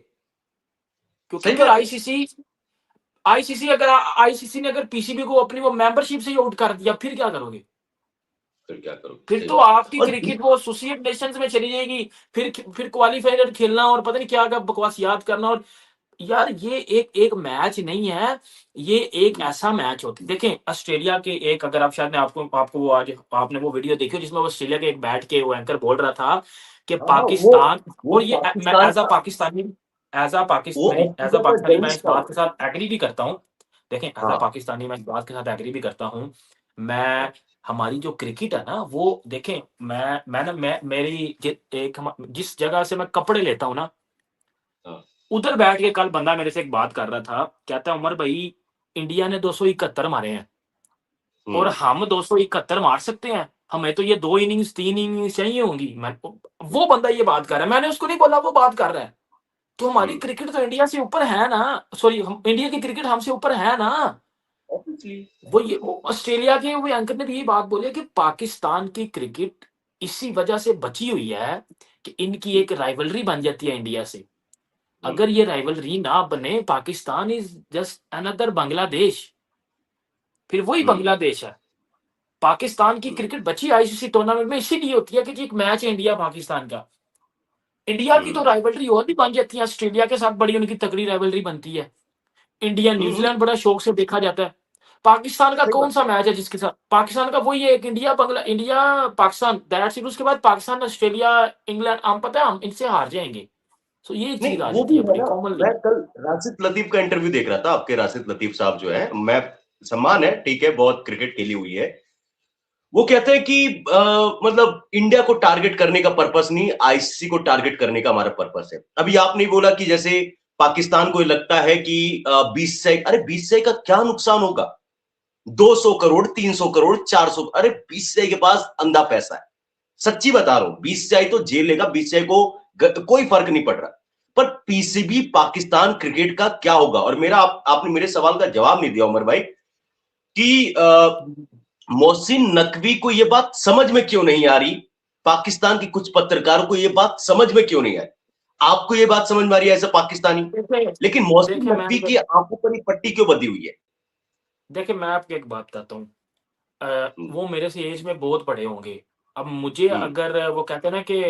S2: क्योंकि
S1: सही
S2: फिर
S1: बात है।
S2: आईसीसी ने अगर पीसीबी को अपनी वो मेंबरशिप से ही आउट कर दिया, फिर क्या करोगे?
S1: फिर क्या करोगे?
S2: फिर
S1: सही
S2: तो
S1: बात
S2: आपकी
S1: है। और
S2: क्रिकेट वो एसोसिएट नेशंस में चली जाएगी। फिर क्वालीफायर खेलना और पता नहीं क्या-क्या बकवास याद करना। और यार ये एक एक मैच नहीं है, ये एक
S1: हम्म,
S2: ऐसा मैच होता है। देखें ऑस्ट्रेलिया के एक, अगर आप शायद ने आपको आपको वो आज आपने वो वीडियो देखी हो जिसमें वो ऑस्ट्रेलिया के एक बैठ के वो एंकर बोल रहा था कि
S1: हाँ हाँ,
S2: पाकिस्तान,
S1: वो
S2: और ये मैं
S1: पाकिस्तान का, वो
S2: एज़ अ
S1: ऑस्ट्रेलिया का
S2: पाकिस्तानी मैं इस
S1: जर्नलिस्ट था
S2: बात
S1: वो।
S2: के साथ एग्री भी करता हूँ। देखें एज़ अ
S1: हाँ
S2: पाकिस्तानी मैं इस बात के साथ एग्री भी करता हूँ। मैं हमारी जो क्रिकेट है ना वो देखें, मैं ना मैं मेरी जिस जगह से मैं कपड़े लेता हूँ ना,
S1: हाँ।
S2: उधर बैठ के कल बंदा मेरे से एक बात कर रहा था, कहता है उमर भाई इंडिया ने 271 मारे हैं और
S1: हम्म,
S2: हम 271 मार सकते हैं, हमें तो ये 2 इनिंग्स 3 इनिंग्स चाहिए होंगी। मैं वो बंदा ये बात कर रहा है, मैंने उसको नहीं बोला, वो बात कर रहा है। तो हमारी
S1: हम्म।
S2: क्रिकेट तो इंडिया से ऊपर है ना, सॉरी हम इंडिया की क्रिकेट हमसे ऊपर है ना।
S1: ऑब्वियसली।
S2: वो ऑस्ट्रेलिया के वो एंकर ने भी यही बात बोली है कि पाकिस्तान की क्रिकेट इसी वजह से बची हुई है कि इनकी एक राइवलरी बन जाती है इंडिया से।
S1: हम्म,
S2: अगर ये राइवलरी ना बने, Pakistan is just another Bangladesh, फिर वही
S1: हम्म,
S2: बांग्लादेश है। पाकिस्तान की
S1: हम्म,
S2: क्रिकेट बची आईसीसी टूर्नामेंट में इसीलिए होती है कि जी एक मैच है इंडिया पाकिस्तान का। इंडिया की तो
S1: हम्म।
S2: राइवलरी और भी बन जाती है, ऑस्ट्रेलिया के साथ बड़ी उनकी तगड़ी राइवलरी बनती है। इंडिया
S1: हम्म।
S2: न्यूजीलैंड बड़ा शौक से देखा जाता है। पाकिस्तान का
S1: सही
S2: कौन
S1: बात।
S2: सा मैच है जिसके साथ पाकिस्तान का वही है, एक इंडिया पाकिस्तान, दैट्स इट। उसके बाद पाकिस्तान ऑस्ट्रेलिया इंग्लैंड, हम पता है हम इनसे हार जाएंगे। सो ये
S1: नहीं,
S2: चीज आ
S1: वो
S2: जाती
S1: भी
S2: है
S1: है
S2: अपनी
S1: ना।
S2: कॉमनली।
S1: मैं कल राशिद लतीफ का इंटरव्यू देख रहा था, आपके राशिद लतीफ साहब जो है, मैं सम्मान है, ठीक है, बहुत क्रिकेट खेली हुई है। वो कहते हैं कि मतलब इंडिया को टारगेट करने का पर्पस नहीं, आईसीसी को टारगेट करने का हमारा पर्पस है। अभी आपने बोला कि जैसे पाकिस्तान को लगता है कि 20 से, अरे 20 से का क्या नुकसान होगा? 200 करोड़, 300 करोड़, 400, अरे बीसीसीआई के पास अंधा पैसा है, सच्ची बता रहा हूं। बीसीसीआई तो जेल लेगा, बीसीसीआई को कोई फर्क नहीं पड़ रहा। पर पीसीबी पाकिस्तान क्रिकेट का क्या होगा? और मेरा आपने मेरे सवाल का जवाब नहीं दिया उमर भाई कि मोहसिन नकवी को यह बात समझ में क्यों नहीं आ रही, पाकिस्तान के कुछ पत्रकारों को यह बात समझ में क्यों नहीं आई? आपको यह बात समझ में आ रही है एज अ पाकिस्तानी, लेकिन मोहसिन
S2: देखिए मैं
S1: नकवी की आंखों पर पट्टी क्यों बंधी हुई है?
S2: देखिए मैं आपको एक बात बताता हूँ।
S1: हम्म,
S2: वो मेरे से एज में बहुत बड़े होंगे। अब मुझे
S1: हम्म,
S2: अगर वो कहते हैं ना कि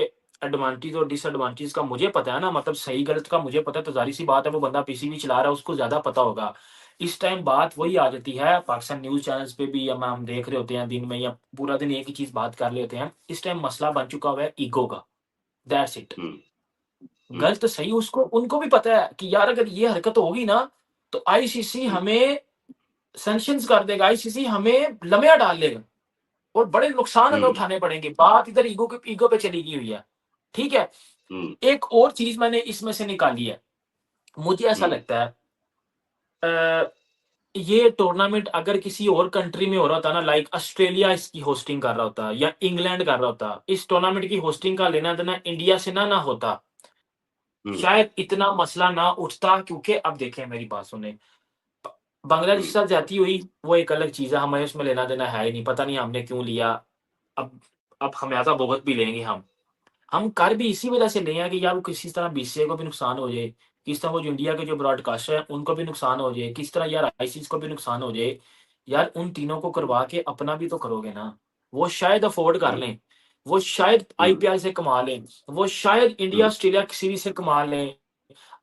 S2: एडवांटेज और डिसएडवांटेज का मुझे पता है ना, मतलब सही गलत का मुझे पता है, तो ज़ाहिर-सी बात है वो बंदा पीसीबी चला रहा है, उसको ज़्यादा पता होगा। इस टाइम बात वही आ जाती है, पाकिस्तान न्यूज़ चैनल्स पे भी या हम देख रहे होते हैं दिन में, या पूरा दिन एक ही चीज़ बात कर रहे होते हैं। इस टाइम मसला बन चुका हुआ है ईगो का, दैट्स इट।
S1: हम्म, हम्म,
S2: गलत सही उसको उनको भी पता है कि यार अगर ये हरकत होगी ना, तो आईसीसी
S1: हम्म,
S2: हमें सैंक्शंस कर देगा, आईसीसी हमें लम्हें डाल देगा। और बड़े नुकसान हमें
S1: हम्म,
S2: उठाने पड़ेंगे। बात इधर ईगो पे चली गई हुई है। ठीक है?
S1: हम्म,
S2: एक और चीज़ मैंने इसमें से निकाली है। मुझे ऐसा
S1: हम्म,
S2: लगता है ये टूर्नामेंट अगर किसी और कंट्री में हो रहा होता ना, लाइक ऑस्ट्रेलिया इसकी होस्टिंग कर रहा होता या इंग्लैंड कर रहा होता, इस टूर्नामेंट की होस्टिंग का लेना-देना इंडिया से ना होता,
S1: हम्म,
S2: शायद इतना मसला ना उठता, क्योंकि अब देखें मेरी बात सुनें, ब बांग्लादेश के
S1: हम्म,
S2: साथ जाती हुई वो एक अलग चीज़ है, हमें उसमें लेना-देना है ही नहीं, पता नहीं हमने क्यों लिया। अब अब खमियाज़ा भुगत भी लेंगे हम। हम कर भी इसी वजह से रहे हैं कि यार वो किसी तरह बीसीसीआई को भी नुकसान हो जाए, किस तरह वो जो इंडिया के जो ब्रॉडकास्टर हैं उनको भी नुकसान हो जाए, किस तरह यार आईसीसी को भी नुकसान हो जाए। यार उन तीनों को
S1: हम्म,
S2: करवा के अपना भी तो करोगे ना। वो शायद अफ़ोर्ड कर
S1: हम्म,
S2: लें, वो शायद
S1: हम्म,
S2: आईपीएल से कमा लें, वो शायद इंडिया
S1: हम्म,
S2: ऑस्ट्रेलिया की सीरीज़ से कमा लें।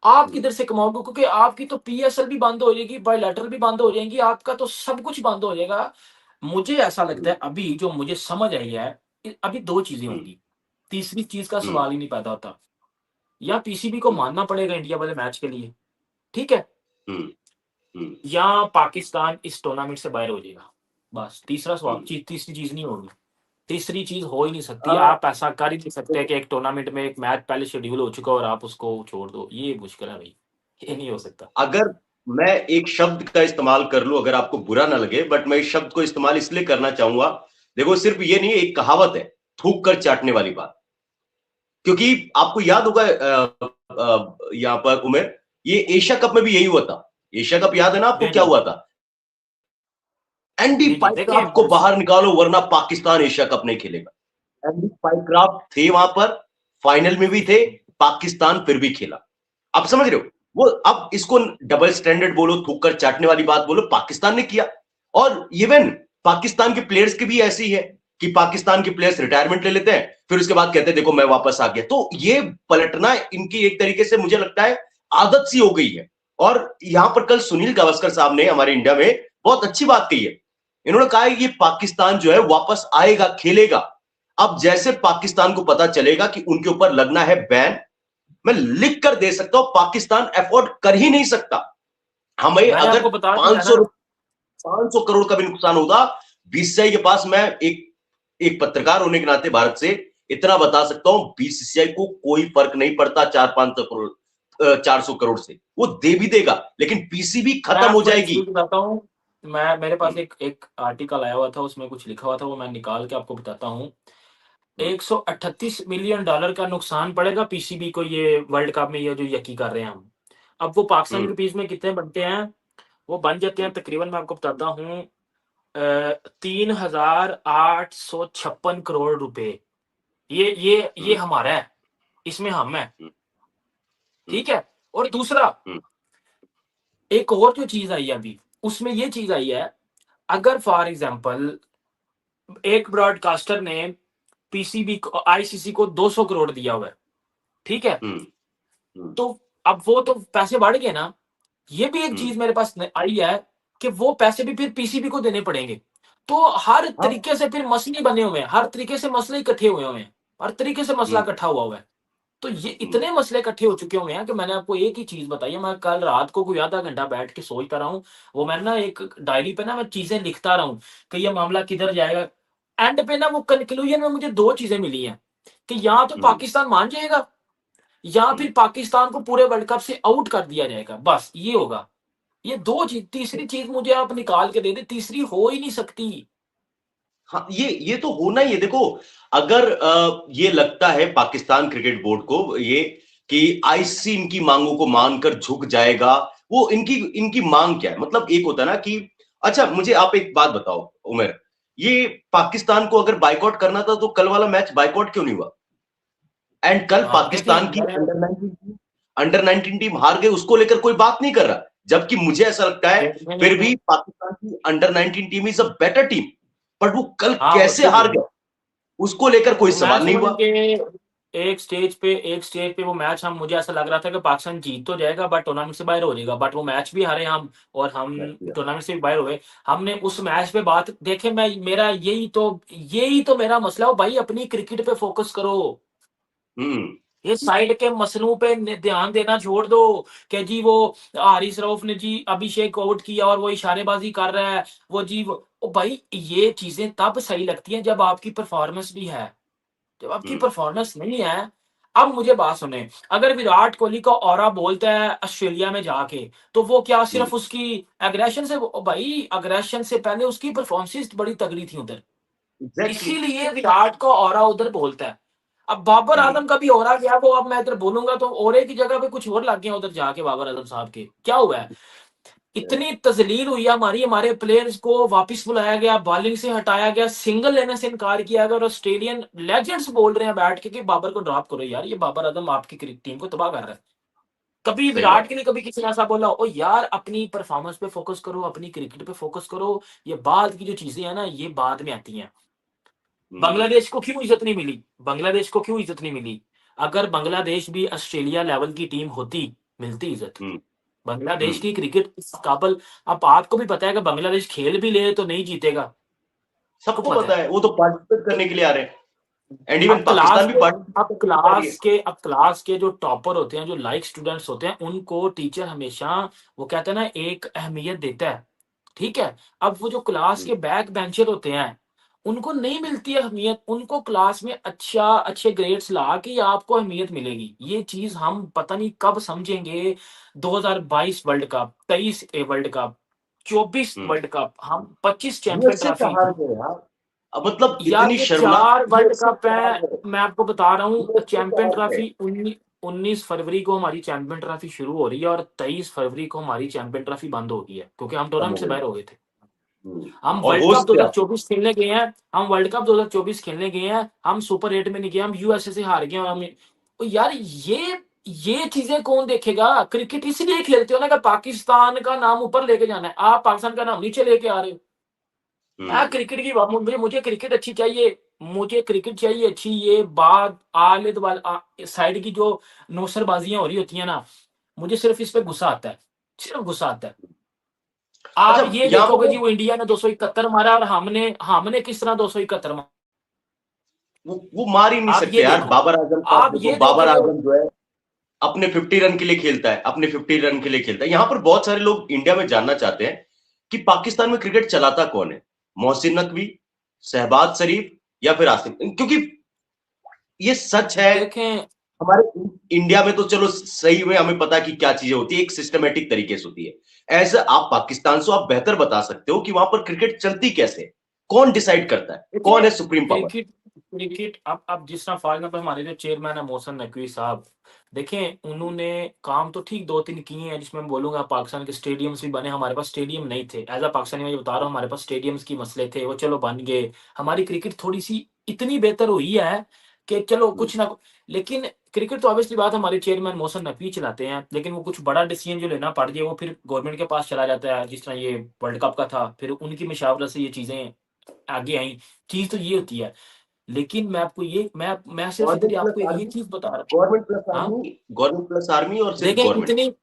S2: आप
S1: हम्म,
S2: किधर से कमाओगे? क्योंकि आपकी तो पीएसएल भी बंद हो जाएगी, बायलैटरल भी बंद हो जाएँगी, आपका तो सब कुछ बंद हो जाएगा। मुझे ऐसा लगता
S1: हम्म,
S2: है अभी जो मुझे समझ आई है, अभी 2 चीज़ें
S1: हम्म,
S2: होंगी। तीसरी चीज़ का
S1: हम्म,
S2: सवाल ही नहीं पैदा होता। या पीसीबी को
S1: हम्म,
S2: मानना पड़ेगा इंडिया वाले मैच के लिए, ठीक है?
S1: हम्म, हम्म,
S2: या पाकिस्तान इस टूर्नामेंट से बाहर हो जाएगा। बस तीसरा सवाल
S1: हम्म।
S2: तीसरी चीज़ नहीं होगी। तीसरी चीज़ हो ही नहीं सकती।
S1: आ,
S2: आप ऐसा कर ही नहीं सकते कि एक टूर्नामेंट में एक मैच पहले शेड्यूल हो चुका है और आप उसको छोड़ दो। ये मुश्किल है भई, ये नहीं हो सकता।
S1: अगर मैं एक शब्द का इस्तेमाल कर लूं, अगर आपको बुरा ना लगे, बट मैं इस शब्द को इस्तेमाल इसलिए करना चाहूंगा। देखो, सिर्फ ये नहीं, एक कहावत है, थूक कर चाटने वाली बात। क्योंकि आपको याद होगा यहां पर उमेर, ये एशिया कप में भी यही हुआ था। एशिया कप याद है ना आपको,
S2: जी,
S1: क्या
S2: जी।
S1: हुआ था? एंडी
S2: जी, जी। देखिए
S1: पाइक्राफ्ट को बाहर निकालो वरना पाकिस्तान एशिया कप नहीं खेलेगा। एंडी पाइक्राफ्ट थे वहां पर, फाइनल में भी थे, पाकिस्तान फिर भी खेला। आप समझ रहे हो? वो अब इसको डबल स्टैंडर्ड बोलो, थूक कर चाटने वाली बात बोलो, पाकिस्तान ने किया। और इवन पाकिस्तान के प्लेयर्स की भी ऐसी है कि पाकिस्तान के प्लेयर्स रिटायरमेंट ले लेते हैं, फिर उसके बाद कहते हैं देखो मैं वापस आ गया। तो ये पलटना इनकी एक तरीके से मुझे लगता है आदत सी हो गई है। और यहां पर कल सुनील गावस्कर साहब ने हमारे इंडिया में बहुत अच्छी बात कही है। इन्होंने कहा है कि पाकिस्तान जो है वापस आएगा, खेलेगा। अब जैसे पाकिस्तान को पता चलेगा कि उनके ऊपर लगना है बैन, मैं लिख कर दे सकता हूं, पाकिस्तान अफोर्ड कर ही नहीं सकता। हमें
S2: मैंने
S1: अगर
S2: आपको बता दिया है
S1: 500
S2: ना।
S1: 500 करोड़ का भी नुकसान होगा, बीसीसीआई के पास, मैं एक एक पत्रकार होने के नाते भारत से इतना बता सकता हूं, बीसीसीआई को कोई फर्क नहीं पड़ता 400 500 करोड़ 400 करोड़ से, वो दे भी देगा, लेकिन पीसीबी
S2: मैं
S1: खत्म हो
S2: आपको एक
S1: जाएगी।
S2: चीज़ बताता हूँ। मैं मेरे पास
S1: हम्म,
S2: एक एक आर्टिकल आया हुआ था, उसमें कुछ लिखा हुआ था, वो मैं निकाल के आपको बताता हूँ।
S1: हम्म,
S2: 138 मिलियन डॉलर का नुकसान पड़ेगा पीसीबी को, ये वर्ल्ड कप में ये जो यकी कर रहे हैं हम। अब वो पाकिस्तान
S1: हम्म,
S2: रुपीज़ में कितने बनते हैं? वो बन जाते हैं
S1: हम्म,
S2: तकरीबन, मैं आपको बताता हूँ, 3,856 करोड़ रुपए। ये
S1: हम्म,
S2: हमारा है, इसमें हम हैं,
S1: हम्म, हम्म,
S2: ठीक है? और दूसरा,
S1: हम्म,
S2: एक और जो चीज़ आई है अभी, उसमें ये चीज़ आई है, अगर फॉर एग्ज़ाम्पल एक ब्रॉडकास्टर ने पीसीबी को आईसीसी को 200 करोड़ दिया हुआ है, ठीक है?
S1: हम्म, हम्म,
S2: तो अब वो तो पैसे बढ़ गए ना। ये भी एक
S1: हम्म,
S2: चीज़ मेरे पास आई है कि वो पैसे भी फिर पीसीबी को देने पड़ेंगे। तो हर
S1: हाँ,
S2: तरीके से फिर मसले बने हुए हैं, हर तरीके से मसले इकट्ठे हुए हुए हैं, हर तरीके से मसला
S1: हम्म,
S2: इकट्ठा हुआ है। तो ये
S1: हम्म,
S2: इतने मसले इकट्ठे हो चुके हुए हैं कि मैंने आपको एक ही चीज़ बताई है। मैं कल रात को कोई आधा घंटा बैठ के सोचता रहा हूँ। वो मैंने ना एक डायरी पे ना मैं चीज़ें लिखता रहा हूँ कि ये मामला किधर जाएगा। एंड पे ना वो कंक्लूजन में मुझे 2 चीज़ें मिली हैं कि या तो
S1: हम्म,
S2: पाकिस्तान मान जाएगा या
S1: हम्म,
S2: फिर पाकिस्तान को पूरे वर्ल्ड कप से आउट कर दिया जाएगा। बस ये होगा। ये दो चीज, तीसरी चीज मुझे आप निकाल के दे दे, तीसरी हो ही नहीं सकती।
S1: हाँ, ये तो होना ही है। देखो, अगर ये लगता है पाकिस्तान क्रिकेट बोर्ड को ये कि आईसीसी इनकी मांगों को मानकर झुक जाएगा, वो इनकी इनकी मांग क्या है? मतलब एक होता है ना कि अच्छा, मुझे आप एक बात बताओ उमर, ये पाकिस्तान को अगर बाइकआउट करना था तो कल वाला मैच बाइकआउट क्यों नहीं हुआ? एंड कल
S2: हाँ
S1: पाकिस्तान
S2: देखें
S1: की
S2: मैं
S1: अंडर 19 टीम हार गई, उसको लेकर कोई बात नहीं कर रहा, जबकि मुझे ऐसा लगता है फिर भी पाकिस्तान की under 19 team is a better team, but वो कल
S2: हाँ वो
S1: कैसे
S2: ठीक
S1: हार
S2: है।
S1: गए उसको लेकर कोई
S2: वो
S1: सवाल
S2: मैच
S1: नहीं
S2: समझ
S1: हुआ।
S2: के एक स्टेज पे वो मैच हम, मुझे ऐसा लग रहा था कि पाकिस्तान जीत तो जाएगा बट टूर्नामेंट से बाहर हो जाएगा, बट वो मैच भी हारे हम, और हम टूर्नामेंट से भी बाहर हुए। हमने उस मैच पे बात देखे, मैं मेरा यही तो मेरा मसला हो भाई, अपनी क्रिकेट पे फोकस करो।
S1: हम्म।
S2: ये साइड के मसलों पे ध्यान देना छोड़ दो, कि जी वो हारिस रऊफ ने जी अभिषेक आउट किया और वो इशारेबाजी कर रहा है, वो जी ओ भाई, ये चीजें तब सही लगती हैं जब आपकी परफॉर्मेंस भी है। जब आपकी
S1: हम्म।
S2: परफॉर्मेंस नहीं है, अब मुझे बात सुने, अगर विराट कोहली का ऑरा बोलता है ऑस्ट्रेलिया में जाके, तो वो क्या
S1: हम्म।
S2: सिर्फ उसकी एग्रेशन से, भाई एग्रेशन से पहले उसकी परफॉर्मेंस बड़ी तगड़ी थी उधर,
S1: एग्जैक्टली।
S2: इसीलिए विराट का ऑरा उधर बोलता है। अब बाबर
S1: हम्म।
S2: आजम का भी ऑरा गया, वो अब मैं इधर बोलूंगा तो औरे की जगह पे कुछ और लग गया उधर जाके, बाबर आजम साहब के क्या हुआ है? इतनी तजलील हुई है हमारी, हमारे प्लेयर्स को वापस बुलाया गया, बॉलिंग से हटाया गया, सिंगल लेने से इनकार किया गया, और ऑस्ट्रेलियन लेजेंड्स बोल रहे हैं बैठ के कि बाबर को ड्रॉप करो यार, ये बाबर आजम आपकी टीम को तबाह कर रहा है। कभी
S1: सही
S2: विराट
S1: बात।
S2: के लिए कभी किसी ने ऐसा बोला ओ यार अपनी परफॉर्मेंस पे फोकस करो, अपनी क्रिकेट पे फोकस करो, ये बाद की जो चीजें हैं ना ये बाद में आती हैं।
S1: हम्म।
S2: बांग्लादेश को क्यों इज्जत नहीं मिली? बांग्लादेश को क्यों इज्जत नहीं मिली? अगर बांग्लादेश भी ऑस्ट्रेलिया लेवल की टीम होती, मिलती इज्जत।
S1: हम्म।
S2: बांग्लादेश
S1: हम्म।
S2: की क्रिकेट इस काबल, अब आपको भी पता है कि बांग्लादेश खेल भी ले तो नहीं जीतेगा, आपको
S1: सबको
S2: पता
S1: पता
S2: है।
S1: है, वो तो पार्टिसिपेट करने के लिए आ रहे हैं, एंड इवन
S2: अब क्लास
S1: पाकिस्तान भी
S2: के अब
S1: पार्टिसिपेट करने जा रही है।
S2: क्लास के अब क्लास के जो टॉपर होते हैं, जो लाइक स्टूडेंट्स होते हैं, उनको टीचर हमेशा, वो कहते हैं ना, एक अहमियत देता है, ठीक है। अब वो जो क्लास
S1: हम्म।
S2: के बैक बेंचर होते हैं, उनको नहीं मिलती है अहमियत, उनको क्लास में अच्छे ग्रेड्स ला के आपको अहमियत मिलेगी। ये चीज हम पता नहीं कब समझेंगे। 2022 वर्ल्ड कप, 23 वर्ल्ड कप, 24
S1: हम्म।
S2: वर्ल्ड कप, हम 25 चैंपियन
S1: यूएसए से
S2: ट्रॉफी।
S1: हार गए यार। अब मतलब
S2: यार
S1: इतनी
S2: ये
S1: शर्मनाक,
S2: 4 वर्ल्ड
S1: यूएसए
S2: कप
S1: से हार
S2: है,
S1: गए।
S2: मैं आपको बता रहा हूँ।
S1: यूएसए से
S2: चैंपियन
S1: हार गए।
S2: ट्रॉफी 19 फरवरी को हमारी चैंपियन ट्रॉफी शुरू हो रही है, और 23 फरवरी को हमारी चैंपियन ट्रॉफी बंद हो गई है, क्योंकि हम
S1: कम
S2: टूर्नामेंट
S1: हो
S2: से
S1: गई।
S2: बाहर हो गए थे।
S1: हम्म।
S2: हम
S1: और
S2: वर्ल्ड कप
S1: होस्ट क्या?
S2: 2024 खेलने गए हैं, हम वर्ल्ड कप 2024 खेलने गए हैं, हम सुपर 8 में नहीं गए, हम यूएसए से हार गए, और हम ओ यार ये चीजें कौन देखेगा? क्रिकेट इसलिए खेलते हो ना कि पाकिस्तान का नाम ऊपर लेके जाना है, आप पाकिस्तान का नाम नीचे लेके आ रहे हो। मैं
S1: हम्म।
S2: क्रिकेट की बात, मुझे क्रिकेट अच्छी चाहिए, मुझे क्रिकेट चाहिए अच्छी। ये बात आले दुआल साइड की जो नौसरबाजियां हो रही होती है ना, मुझे सिर्फ इस पे गुस्सा आता है, सिर्फ गुस्सा आता है। आप
S1: अच्छा,
S2: ये
S1: यहाँ
S2: देखोगे
S1: पर
S2: जी, वो इंडिया ने 271 मारा, और हमने हमने किस तरह 271 मारा,
S1: वो मार ही नहीं
S2: आप
S1: सकते
S2: ये
S1: यार।
S2: देखो,
S1: बाबर आजम का आप
S2: आप
S1: देखो,
S2: ये
S1: बाबर
S2: देखोगे।
S1: आजम जो है अपने 50 रन के लिए खेलता है, अपने 50 रन के लिए खेलता है। यहां पर बहुत सारे लोग इंडिया में जानना चाहते हैं कि पाकिस्तान में क्रिकेट चलाता कौन है? मोहसिन नकवी, शहबाज शरीफ, या फिर आसिफ? क्योंकि ये सच है,
S2: देखें
S1: हमारे इंडिया में तो चलो सही में हमें पता है कि क्या चीजें होती है, एक सिस्टमेटिक तरीके से होती है। ऐसे आप पाकिस्तान से आप बेहतर बता सकते हो कि वहां पर क्रिकेट चलती कैसे है, कौन डिसाइड करता है, कौन
S2: देखिए,
S1: है सुप्रीम पावर?
S2: क्रिकेट क्रिकेट अब जिस तरह फॉर एग्जाम्पल हमारे जो चेयरमैन है मोहसिन नकवी साहब, देखें उन्होंने काम तो ठीक 2-3 किए हैं, जिसमें मैं बोलूंगा पाकिस्तान के स्टेडियम्स भी बने, हमारे पास स्टेडियम नहीं थे, एज अ पाकिस्तानी मैं ये बता रहा हूँ, हमारे पास स्टेडियम्स की मसले थे, वो चलो बन गए। हमारी क्रिकेट थोड़ी सी इतनी बेहतर हुई है कि चलो कुछ ना, लेकिन क्रिकेट तो ऑब्वियसली बात, हमारे चेयरमैन मोहसिन नकवी चलाते हैं, लेकिन वो कुछ बड़ा डिसीजन जो लेना पड़ जाए वो फिर गवर्नमेंट के पास चला जाता है, जिस तरह ये वर्ल्ड कप का था, फिर उनकी मशावरत से ये चीजें आगे आई। चीज तो ये होती है, लेकिन मैं आपको ये मैं सिर्फ
S1: गवर्नमेंट
S2: इतनी
S1: प्लस
S2: आपको ये
S1: आर्मी,
S2: चीज बता रहा
S1: गवर्नमेंट प्लस
S2: हूँ। हाँ,
S1: आर्मी, गवर्नमेंट प्लस आर्मी, और सिर्फ
S2: देखें
S1: गवर्नमेंट।
S2: इतनी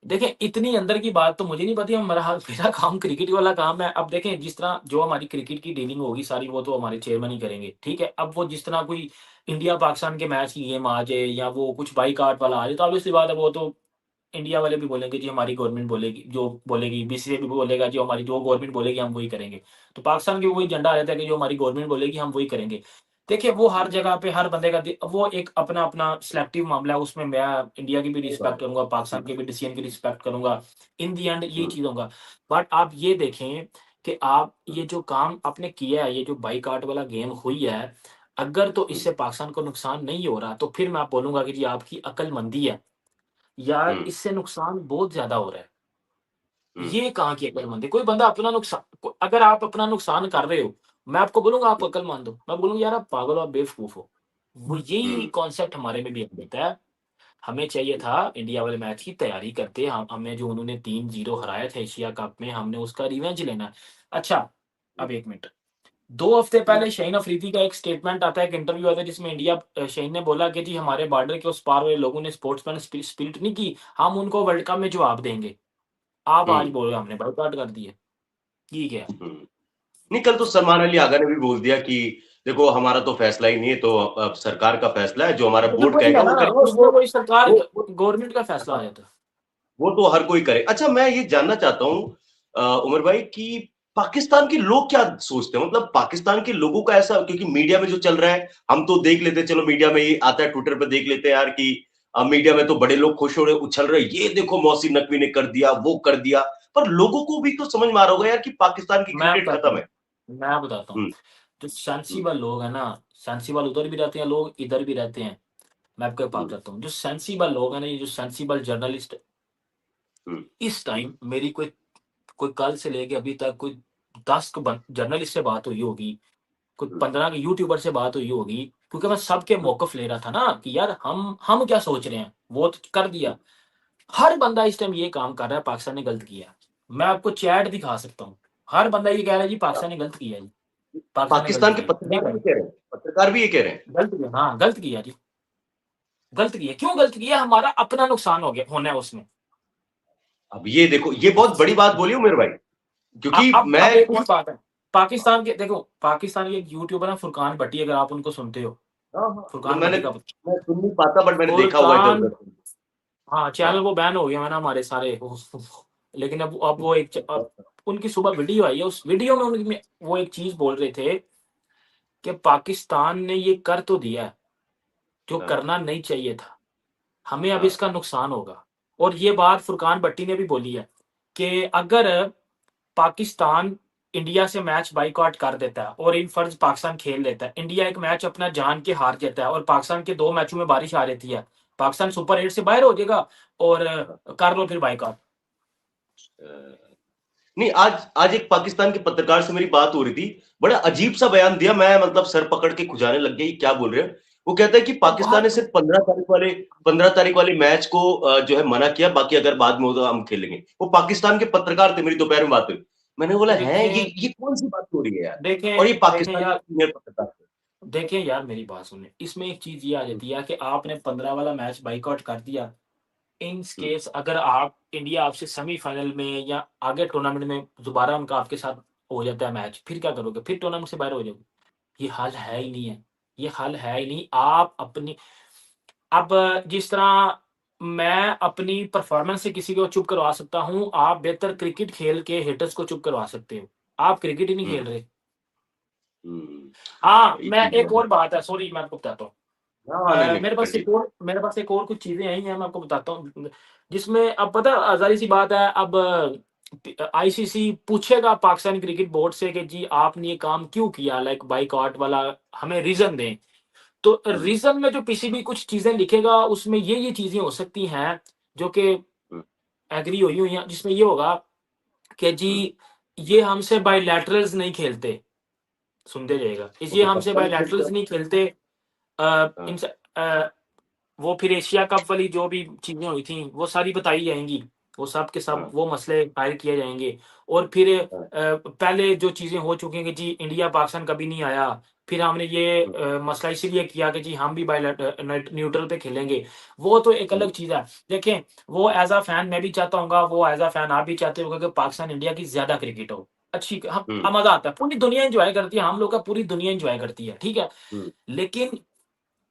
S2: देखें इतनी अंदर की बात तो मुझे नहीं पता, हमारा मेरा काम क्रिकेट वाला काम है। अब देखें जिस तरह जो हमारी क्रिकेट की डीलिंग होगी सारी, वो तो हमारे चेयरमैन ही करेंगे, ठीक है। अब वो जिस तरह कोई इंडिया पाकिस्तान के मैच की गेम आ जाए, या वो कुछ बाईकाट वाला आ जाए, तो ऑब्वियसली बात है, वो तो इंडिया वाले भी बोलेंगे जी हमारी गवर्नमेंट बोलेगी, जो बोलेगी बीसीसीआई भी बोलेगा जो हमारी जो गवर्नमेंट बोलेगी हम वही करेंगे। तो पाकिस्तान के वही झंडा रहता है कि जो हमारी गवर्नमेंट बोलेगी हम वही करेंगे। देखिए वो हर जगह पे हर बंदे का वो एक अपना अपना सिलेक्टिव मामला है, उसमें मैं इंडिया की भी
S1: सही
S2: रिस्पेक्ट
S1: बात
S2: करूंगा, पाकिस्तान के भी डिसीजन की रिस्पेक्ट करूंगा। इन दी एंड
S1: है।
S2: यही चीज होगा। बट आप ये देखें कि आप ये जो काम आपने किया है, ये जो बाईकाट वाला गेम हुई है, अगर तो
S1: हुँ,
S2: इससे पाकिस्तान को नुकसान नहीं हो रहा, तो फिर मैं आप बोलूंगा कि जी आपकी अक्लमंदी है, या
S1: हुँ,
S2: इससे नुकसान बहुत ज्यादा हो रहा है।
S1: हुँ,
S2: ये कहाँ की अक्लमंदी? कोई बंदा अपना नुकसान, अगर आप अपना नुकसान कर रहे हो, मैं आपको बोलूंगा आप
S1: हुँ,
S2: अक्लमंद हो, मैं बोलूंगा यार आप पागल हो, आप बेवकूफ हो। वो यही
S1: हुँ,
S2: कॉन्सेप्ट हमारे में भी होता है। हमें चाहिए था इंडिया वाले मैच की तैयारी करते, हमें जो उन्होंने 3-0 हराया था एशिया कप में, हमने उसका रिवेंज लेना है। अच्छा,
S1: हुँ,
S2: अब 1 मिनट, 2 हफ्ते
S1: हुँ,
S2: पहले शाहीन अफरीदी का एक स्टेटमेंट आता है, एक इंटरव्यू आता है जिसमें शाहीन ने बोला कि जी हमारे बॉर्डर के उस पार वाले लोगों ने स्पोर्ट्समैन स्पिरिट नहीं की, हम उनको वर्ल्ड कप में जवाब देंगे। आप आज
S1: हुँ,
S2: बोल रहे हो हमने बॉयकॉट कर दिए। ठीक है।
S1: हुँ। नहीं, कल तो सलमान अली आगा ने भी बोल दिया कि देखो हमारा तो फैसला ही नहीं है, तो अब सरकार का फैसला है, जो हमारा
S2: वो तो
S1: बोर्ड
S2: वही
S1: कहेगा
S2: है
S1: वो
S2: ना,
S1: करेंगे।
S2: उसमें वही सरकार
S1: वो
S2: गवर्नमेंट का फैसला आ
S1: हाँ,
S2: जाता है।
S1: वो तो हर कोई करे। अच्छा, मैं ये जानना चाहता हूँ उमर भाई कि पाकिस्तान के लोग क्या सोचते हैं? मतलब पाकिस्तान के लोगों का ऐसा, क्योंकि मीडिया में जो चल रहा है, हम तो देख लेते हैं, चलो मीडिया में ये आता है, ट्विटर पे देख लेते हैं यार कि मीडिया में तो बड़े लोग खुश हो रहे, उछल रहे, ये देखो मोहसिन नकवी ने कर दिया, वो कर दिया। पर लोगों को भी तो समझ में आ रहा होगा यार कि पाकिस्तान की
S2: मैं
S1: क्रिकेट
S2: बताता
S1: खत्म
S2: हूँ
S1: है।
S2: मैं बताता हूँ
S1: हुँ,
S2: जो
S1: हुँ,
S2: सेंसिबल लोग हैं ना, सेंसिबल उधर भी रहते हैं लोग, इधर भी रहते हैं। मैं आपको एक बात
S1: हुँ,
S2: बताता हूँ, जो सेंसिबल लोग हैं ना, ये जो सेंसिबल जर्नलिस्ट,
S1: हुँ,
S2: इस टाइम मेरी कोई कोई कल से लेके अभी तक कोई 10 जर्नलिस्ट से बात हुई होगी, कोई
S1: हुँ,
S2: 15 यूट्यूबर से बात हुई होगी, क्योंकि मैं सबके
S1: हुँ,
S2: मौकफ ले रहा था ना कि यार हम क्या सोच रहे हैं, वो तो कर दिया। हर बंदा इस टाइम ये काम कर रहा है, पाकिस्तान ने गलत किया है। मैं आपको चैट दिखा सकता हूँ। हर बंदा ये कह रहा है जी
S1: हुँ।
S2: पाकिस्तान ने गलत किया है जी, पाकिस्तान ने गलत
S1: पाकिस्तान के
S2: किया। नहीं
S1: पत्रकार भी
S2: भाई,
S1: ये कह रहे हैं, पत्रकार भी ये कह रहे हैं।
S2: गलत किया, हाँ, गलत किया जी, गलत किया। क्यों गलत किया? हमारा अपना नुकसान हो गया होना है उसमें।
S1: अब ये देखो, ये बहुत बड़ी बात बोली मेरे भाई, क्योंकि
S2: अब
S1: मैं
S2: एक और बात है, पाकिस्तान के देखो, पाकिस्तान के एक यूट्यूबर है फुरकान भट्टी, अगर आप उनको सुनते हो,
S1: हाँ, हाँ,
S2: फुरकान
S1: मैंने
S2: भट्टी का
S1: मैं सुन नहीं पाता, बट मैंने देखा होगा
S2: फुरकान,
S1: इधर-उधर।
S2: हाँ, चैनल
S1: हाँ,
S2: वो बैन हो गया है ना हमारे सारे। लेकिन अब वो एक अब उनकी सुबह वीडियो आई है, उस वीडियो में उनकी वो एक चीज बोल रहे थे कि पाकिस्तान ने ये कर तो दिया है जो
S1: हाँ,
S2: करना नहीं चाहिए था, हमें अब
S1: हाँ,
S2: इसका नुकसान होगा। और ये बात फुरकान भट्टी ने भी बोली है कि अगर पाकिस्तान इंडिया से मैच बाइकआउट कर देता है और इन फर्ज पाकिस्तान खेल लेता है, इंडिया एक मैच अपना जान के हार जाता है और पाकिस्तान के 2 मैचों में बारिश आ रहती है, पाकिस्तान सुपर 8 से बाहर हो जाएगा। और
S1: हाँ।
S2: कर लो फिर बाइकआउट।
S1: नहीं, आज आज एक पाकिस्तान के पत्रकार से मेरी बात हो रही थी, बड़ा अजीब-सा बयान दिया, मैं मतलब सर पकड़ के खुजाने लग गया, ये क्या बोल रहे हैं? वो कहता है कि
S2: वो
S1: पाकिस्तान
S2: बात,
S1: ने सिर्फ 15 तारीख वाले मैच को जो है मना किया, बाकी अगर बाद में होगा हम खेलेंगे। वो पाकिस्तान के पत्रकार थे, मेरी दोपहर में बात हुई। मैंने बोला, हैं?
S2: देखें
S1: ये कौन-सी बात हो रही है यार? और ये
S2: देखें देखें
S1: पाकिस्तान के
S2: यार,
S1: सीनियर पत्रकार थे।
S2: देखें यार मेरी बात सुनिए, इसमें एक चीज ये आ
S1: हुँ,
S2: जाती है कि आपने 15 वाला मैच बाइकआउट कर दिया। इन
S1: हुँ,
S2: केस अगर आप इंडिया आपसे सेमीफाइनल में या आगे टूर्नामेंट में दोबारा उनका आपके साथ हो जाता है मैच, फिर क्या करोगे? फिर टूर्नामेंट से बाहर हो जाओगे। ये हल है ही नहीं है। ये हल है ही नहीं। आप अपनी, अब जिस तरह मैं अपनी परफॉर्मेंस से किसी को चुप करवा सकता हूँ, आप बेहतर क्रिकेट खेल के हेटर्स को चुप करवा सकते हो। आप क्रिकेट ही नहीं
S1: हुँ,
S2: खेल रहे।
S1: हुँ।
S2: हाँ,
S1: वही
S2: मैं
S1: चीज़ है।
S2: एक और बात है, सॉरी मैं आपको बताता हूँ।
S1: हाँ, हाँ, नहीं, नहीं,
S2: मेरे
S1: करिए।
S2: पास एक और कुछ चीज़ें आई हैं, मैं आपको बताता हूँ। जिसमें अब पता ज़ाहिर-सी बात है, अब आईसीसी पूछेगा पाकिस्तान क्रिकेट बोर्ड से कि जी आपने ये काम क्यों किया, लाइक बायकॉट वाला, हमें रीज़न दें। तो
S1: हुँ,
S2: रीज़न में जो पीसीबी कुछ चीज़ें लिखेगा, उसमें ये चीज़ें हो सकती हैं जो कि
S1: हुँ,
S2: एग्री हुई हुई हैं, जिसमें ये होगा कि जी
S1: हुँ।
S2: ये हमसे बायलैटरल्स नहीं खेलते, सुनते जाइएगा,
S1: वो
S2: ये
S1: तो
S2: हमसे
S1: पाकिस्तान में खेलते
S2: बायलैटरल्स
S1: हैं।
S2: नहीं खेलते।
S1: हाँ,
S2: इनसे वो फिर एशिया कप वाली जो भी चीज़ें हुई थी, वो सारी बताई जाएँगी। वो सब के सब
S1: हाँ,
S2: वो मसले दायर किए जाएँगे। और फिर
S1: हाँ,
S2: पहले जो चीज़ें हो चुकी हैं कि जी इंडिया पाकिस्तान कभी नहीं आया। फिर हमने ये
S1: हुँ,
S2: मसला इसीलिए किया कि जी हम भी न्यूट्रल पे खेलेंगे। वो तो एक
S1: हुँ,
S2: अलग चीज़ है। देखें, वो एज़ अ फैन मैं भी चाहता हूँगा, वो एज़ अ फैन आप भी चाहते होगे कि पाकिस्तान इंडिया की ज़्यादा क्रिकेट हो। अच्छी हम
S1: हुँ,
S2: मज़ा आता है। पूरी दुनिया एन्जॉय करती है, हम लोग का पूरी दुनिया एन्जॉय करती है, ठीक है?
S1: हुँ,
S2: लेकिन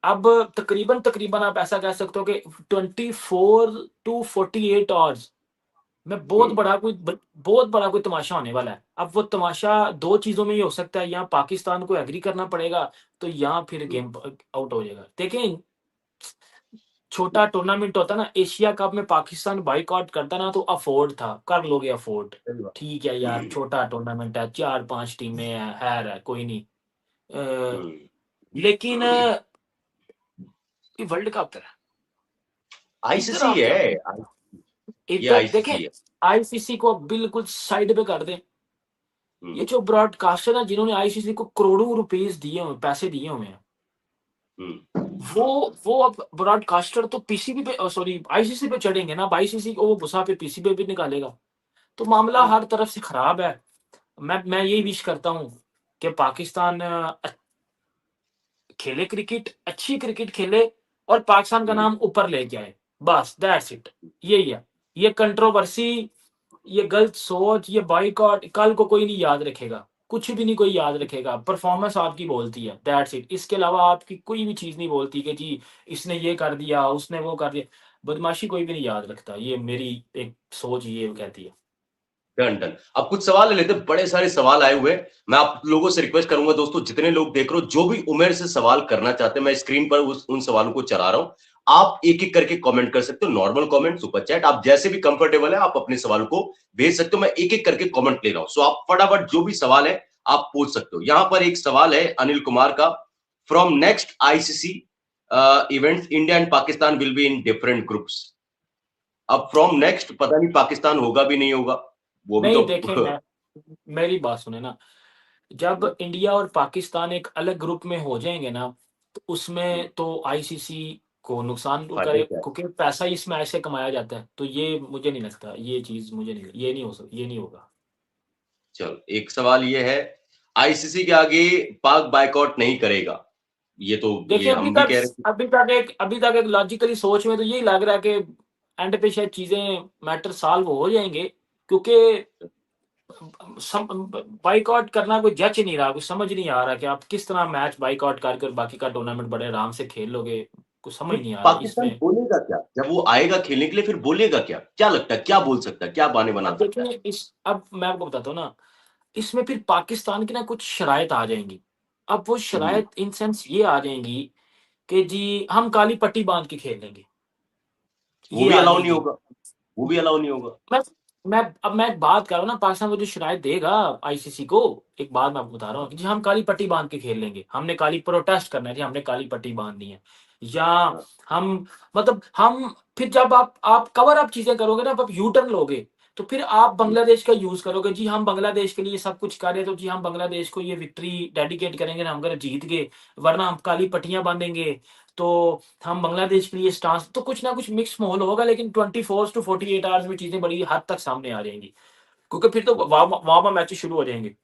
S2: अब तकरीबन-तकरीबन आप ऐसा कह सकते हो कि 24 टू 48 आवर्स मैं
S1: हम्म,
S2: बहुत बड़ा कोई तमाशा होने वाला है। अब वो तमाशा 2 चीज़ों में ही हो सकता है, या पाकिस्तान को एग्री करना पड़ेगा, तो या फिर
S1: हम्म,
S2: गेम आउट हो जाएगा। देखें, छोटा टूर्नामेंट होता ना, एशिया कप में पाकिस्तान बायकॉट करता ना, तो अफोर्ड था, कर लोगे अफोर्ड।
S1: सही बात।
S2: ठीक है यार, छोटा टूर्नामेंट है, 4-5 टीमें हैं, है कोई नहीं।
S1: हम्म,
S2: लेकिन ये वर्ल्ड कप है। इधर
S1: आईसीसी
S2: आप क्या
S1: है, ये
S2: इधर देखें,
S1: आईसीसी है।
S2: आईसीसी को बिल्कुल साइड पे कर दें।
S1: हम्म,
S2: ये जो ब्रॉडकास्टर है जिन्होंने आईसीसी को करोड़ों रुपीस दिए हुए, पैसे दिए हुए हैं,
S1: हम्म,
S2: वो वो अब ब्रॉडकास्टर तो पीसीबी पे, सॉरी, आईसीसी पे चढ़ेंगे ना, अब आईसीसी को वो घुसा पे पीसीबी पे भी निकालेगा। तो मामला
S1: हम्म,
S2: हर तरफ से खराब है। मैं यही विश करता हूँ कि पाकिस्तान खेले क्रिकेट, अच्छी क्रिकेट खेले, और पाकिस्तान का
S1: हम्म।
S2: नाम ऊपर लेके आए। बस दैट्स इट। यही है। ये कंट्रोवर्सी, ये गलत सोच, ये बॉयकॉट कल को कोई नहीं याद रखेगा, कुछ भी नहीं कोई याद रखेगा। परफॉर्मेंस आपकी बोलती है, दैट्स इट। इसके अलावा आपकी कोई भी चीज नहीं बोलती कि जी इसने ये कर दिया, उसने वो कर दिया। बदमाशी कोई भी नहीं याद रखता, ये मेरी एक सोच ये कहती है।
S1: Done done. अब कुछ सवाल ले लेते हैं, बड़े सारे सवाल आए हुए हैं। मैं आप लोगों से रिक्वेस्ट करूंगा दोस्तों, जितने लोग देख रहे हो, जो भी उमेर से सवाल करना चाहते हैं, मैं स्क्रीन पर उन सवालों को चला रहा हूं। आप एक एक करके कमेंट कर सकते हो, नॉर्मल कमेंट, सुपर चैट, आप जैसे भी कंफर्टेबल है आप अपने सवाल को भेज सकते हो। मैं एक एक करके कमेंट ले रहा हूं, सो आप फटाफट जो भी सवाल है आप पूछ सकते हो। यहां पर एक सवाल है अनिल कुमार का, from next ICC events India and Pakistan will be in different groups. अब फ्रॉम नेक्स्ट पता नहीं पाकिस्तान होगा भी नहीं होगा, वो भी तो
S2: नहीं देखें, मैं मेरी बात सुने ना, जब इंडिया और पाकिस्तान एक अलग ग्रुप में हो जाएंगे ना, तो उसमें तो आईसीसी को नुकसान तो
S1: फायदा
S2: करे,
S1: क्या है?
S2: क्योंकि पैसा ही इसमें ऐसे कमाया जाता है। तो ये मुझे नहीं लगता, ये चीज मुझे नहीं, ये नहीं हो सकता, ये नहीं होगा।
S1: चलो एक सवाल ये है, आईसीसी के आगे पाक बायकॉट नहीं करेगा, ये तो
S2: देखिए,
S1: ये हम भी कह रहे थे।
S2: अभी तक एक लॉजिकली सोच में तो यही लग रहा है कि एंड पे शायद चीजें, मैटर सॉल्व हो जाएंगे, क्योंकि बाइकआउट करना कोई जज नहीं रहा, कुछ समझ नहीं आ रहा कि आप किस तरह मैच बाइकआउट करके बाकी का टूर्नामेंट बड़े आराम से खेल लोगे। कुछ समझ
S1: नहीं,
S2: नहीं आ रहा
S1: पाकिस्तान
S2: इसमें।
S1: बोलेगा क्या जब वो आएगा खेलने के लिए, फिर बोलेगा क्या, क्या लगता है, क्या बोल सकता है, क्या बहाने बना
S2: अब
S1: सकता है?
S2: देखिए, अब मैं आपको बताता हूँ ना, इसमें फिर पाकिस्तान की ना कुछ शराइत आ जाएंगी। अब वो
S1: हम्म,
S2: शराइत इन सेंस ये आ जाएंगी कि जी हम काली पट्टी बांध के खेल लेंगे,
S1: वो
S2: ये
S1: भी
S2: आ
S1: अलाउ नहीं
S2: जाएगी।
S1: होगा, वो भी अलाउ नहीं होगा।
S2: मैं मैं एक बात कर रहा हूँ ना, पाकिस्तान को जो शराइत देगा आईसीसी को, एक बात मैं आपको बता रहा हूँ कि जी हम काली पट्टी बांध के खेल लेंगे, हमने काली प्रोटेस्ट करना है जी, हमने काली पट्टी बांधनी है। या
S1: हाँ,
S2: हम, मतलब हम, फिर जब आप कवर अप चीजें करोगे ना, आप यू टर्न लोगे, तो फिर आप
S1: हम्म,
S2: बांग्लादेश का यूज करोगे जी, हम बांग्लादेश के लिए सब कुछ कर रहे हैं, तो जी हम बांग्लादेश को ये विक्ट्री डेडिकेट करेंगे ना, हम अगर जीत गए, वरना हम काली पट्टियां बांधेंगे, तो हम बांग्लादेश के लिए स्टांस, तो कुछ ना कुछ मिक्स माहौल होगा। लेकिन 24 टू 48 आवर्स में चीजें बड़ी हद तक सामने आ जाएंगी, क्योंकि फिर तो वहां मैचेस शुरू हो जाएंगे।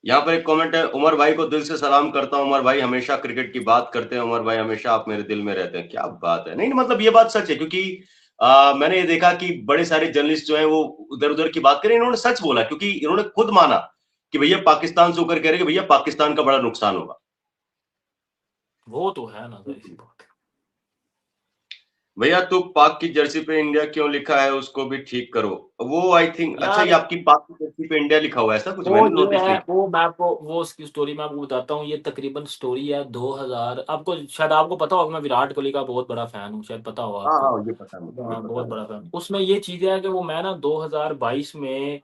S1: यहाँ पर एक कमेंट है, उमर भाई को दिल से सलाम करता हूँ, उमर भाई हमेशा क्रिकेट की बात करते हैं, उमर भाई हमेशा आप मेरे दिल में रहते हैं। क्या बात है, नहीं मतलब ये बात सच है, क्योंकि मैंने ये देखा कि बड़े सारे जर्नलिस्ट जो हैं वो उधर उधर की बात करें, इन्होंने सच बोला, क्योंकि इन्होंने खुद माना कि भैया पाकिस्तान से होकर कह रहे कि भैया पाकिस्तान का बड़ा नुकसान होगा।
S2: वो तो है ना, जाहिर सी बात है।
S1: भैया तू पाक की जर्सी पे इंडिया क्यों लिखा है, उसको भी ठीक करो। वो आई थिंक, अच्छा ये
S2: यार
S1: आपकी पाक की जर्सी पे इंडिया लिखा हुआ है, ऐसा कुछ
S2: वो
S1: मैंने
S2: ये
S1: नोटिस
S2: है,
S1: नहीं
S2: वो मैं आपको वो उसकी स्टोरी मैं आपको बताता हूँ। ये तकरीबन स्टोरी है 2000, आपको शायद आपको पता होगा, मैं विराट कोहली का बहुत बड़ा फैन हूँ, शायद पता होगा
S1: किया। हाँ
S2: आपको।
S1: हाँ, ये पता है मुझे, ये
S2: हाँ,
S1: पता
S2: बहुत
S1: है।
S2: बड़ा फैन। उसमें ये चीज है कि वो मैं ना 2022 में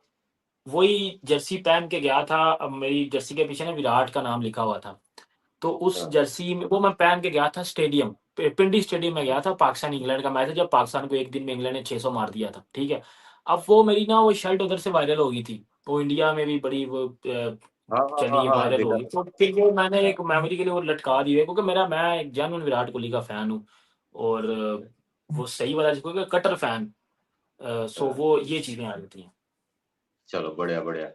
S2: वही जर्सी पहन के गया था। अब मेरी जर्सी के पीछे ना विराट का नाम लिखा हुआ था, तो उस
S1: हाँ,
S2: जर्सी में वो मैं पहन के गया था स्टेडियम, पिंडी स्टेडियम में गया था। पाकिस्तान इंग्लैंड का मैच है, जब पाकिस्तान को एक दिन में इंग्लैंड ने 600 मार दिया था, ठीक है। अब वो मेरी ना वो शर्ट उधर से वायरल हो गई थी, वो इंडिया में भी बड़ी वो
S1: हाँ हाँ हाँ
S2: चली,
S1: हाँ हाँ,
S2: वायरल हो
S1: देखा
S2: गई।
S1: था।
S2: तो फिर वो मैंने एक मेमोरी के लिए वो लटका दी है, क्योंकि मैं एक जेन्युइन विराट कोहली का फैन हूँ, और वो सही वाला जिसको कटर फैन। सो
S1: हाँ,
S2: वो ये चीजें आ जाती हैं।
S1: चलो बढ़िया बढ़िया।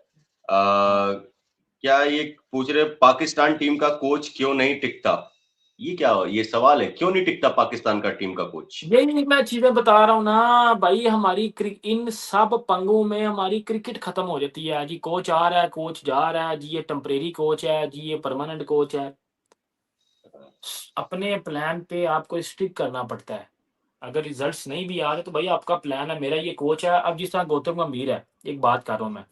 S1: क्या ये पूछ रहे पाकिस्तान टीम का कोच क्यों नहीं टिकता, ये क्या, ये सवाल है, क्यों नहीं टिकता पाकिस्तान का टीम का कोच?
S2: यही मैं चीजें बता रहा हूँ ना भाई, हमारी इन सब पंगों में हमारी क्रिकेट खत्म हो जाती है जी। कोच आ रहा है, कोच जा रहा है जी, ये टेम्परेरी कोच है जी, ये परमानेंट कोच है। अपने प्लान पे आपको स्टिक करना पड़ता है। अगर रिजल्ट्स नहीं भी आ रहे तो भाई आपका प्लान है, मेरा ये कोच है। अब जिस तरह गौतम गंभीर है, एक बात कर रहा हूँ मैं,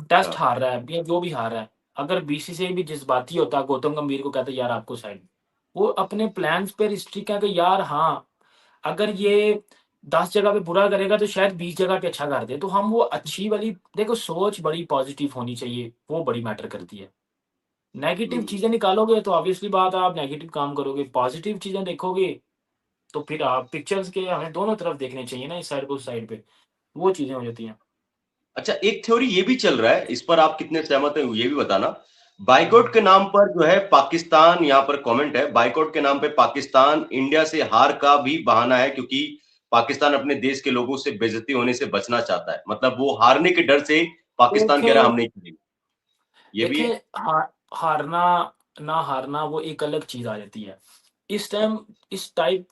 S2: टेस्ट
S1: हाँ।
S2: हार रहा है या जो भी हार रहा है, अगर बीसीसीआई भी जज्बाती होता, गौतम गंभीर को कहते यार आपको साइड, वो अपने प्लान्स पे रिस्ट्रिक्ट है कि यार हाँ, अगर ये 10 जगह पे बुरा करेगा तो शायद 20 जगह पे अच्छा कर दे। तो हम वो अच्छी वाली, देखो सोच बड़ी पॉजिटिव होनी चाहिए, वो बड़ी मैटर करती है। नेगेटिव
S1: हम्म।
S2: चीजें निकालोगे तो ऑब्वियसली बात है आप नेगेटिव काम करोगे, पॉजिटिव चीजें देखोगे तो फिर आप पिक्चर्स के हमें दोनों तरफ देखने चाहिए ना, इस साइड को उस साइड पे, वो चीजें हो जाती हैं।
S1: अच्छा, एक थ्योरी ये भी चल रहा है, इस पर आप कितने सहमत हैं ये भी बताना। बाइकआउट के नाम पर जो है पाकिस्तान, यहाँ पर कमेंट है, बाइकआउट के नाम पे पाकिस्तान इंडिया से हार का भी बहाना है, क्योंकि पाकिस्तान अपने देश के लोगों से बेइज्जती होने से बचना चाहता है। मतलब वो हारने के डर से पाकिस्तान कह रहा है
S2: देखें
S1: हम नहीं खेलेंगे। ये भी
S2: देखें
S1: है।
S2: हारना ना हारना वो एक अलग चीज आ जाती है। इस टाइम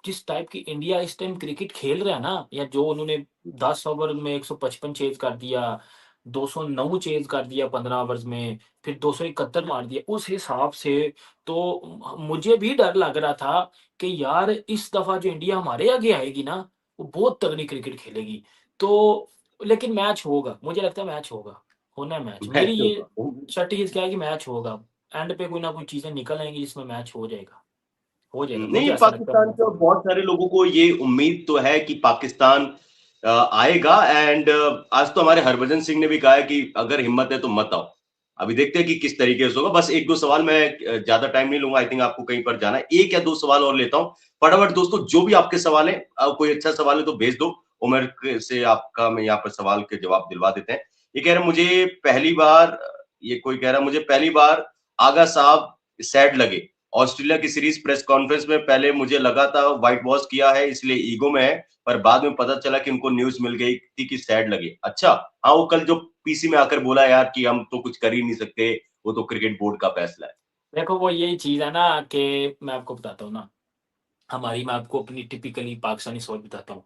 S2: जिस टाइप की इंडिया इस टाइम क्रिकेट खेल रहा है ना, या जो उन्होंने 10 ओवर में 155 चेज कर दिया, 209 चेज कर दिया 15 ओवर्स में, फिर 271 मार दिया, उस हिसाब से तो मुझे भी डर लग रहा था कि यार इस दफा जो इंडिया हमारे आगे आएगी ना, वो बहुत तगड़ी क्रिकेट खेलेगी। तो लेकिन मैच होगा, मुझे लगता है मैच होगा, होना है मैच, मेरी
S1: मैच
S2: ये
S1: होगा।
S2: स्ट्रैटेजी क्या है कि मैच होगा, एंड पे कोई ना कोई चीजें निकल आएंगी जिसमें मैच हो जाएगा, हो जाएगा, मुझे
S1: नहीं,
S2: ऐसा लगता है
S1: पाकिस्तान के बहुत सारे लोगों को ये उम्मीद तो है कि पाकिस्तान आएगा। एंड आज तो हमारे हरभजन सिंह ने भी कहा है कि अगर हिम्मत है तो मत आओ। अभी देखते हैं कि किस तरीके से होगा। बस एक दो सवाल, मैं ज्यादा टाइम नहीं लूंगा, आई थिंक आपको कहीं पर जाना है। एक या दो सवाल और लेता हूँ फटाफट दोस्तों, जो भी आपके सवाल है, कोई अच्छा सवाल है तो भेज दो, उमर से आपका मैं यहाँ पर सवाल के जवाब दिलवा देते हैं। ये कह रहे मुझे पहली बार, ये कोई कह रहा है मुझे पहली बार आगा साहब सैड लगे ऑस्ट्रेलिया की सीरीज प्रेस कॉन्फ्रेंस में। पहले मुझे लगा था व्हाइट वॉश किया है इसलिए ईगो में है, पर बाद में पता चला कि उनको न्यूज मिल गई थी कि सैड लगे। अच्छा, हाँ, वो कल जो पीसी में आकर बोला यार कि हम तो कुछ कर ही नहीं सकते, वो तो क्रिकेट बोर्ड का फैसला है।
S2: देखो वो यही चीज है ना कि मैं आपको बताता हूँ ना, मैं आपको अपनी टिपिकली पाकिस्तानी सोच बताता हूँ।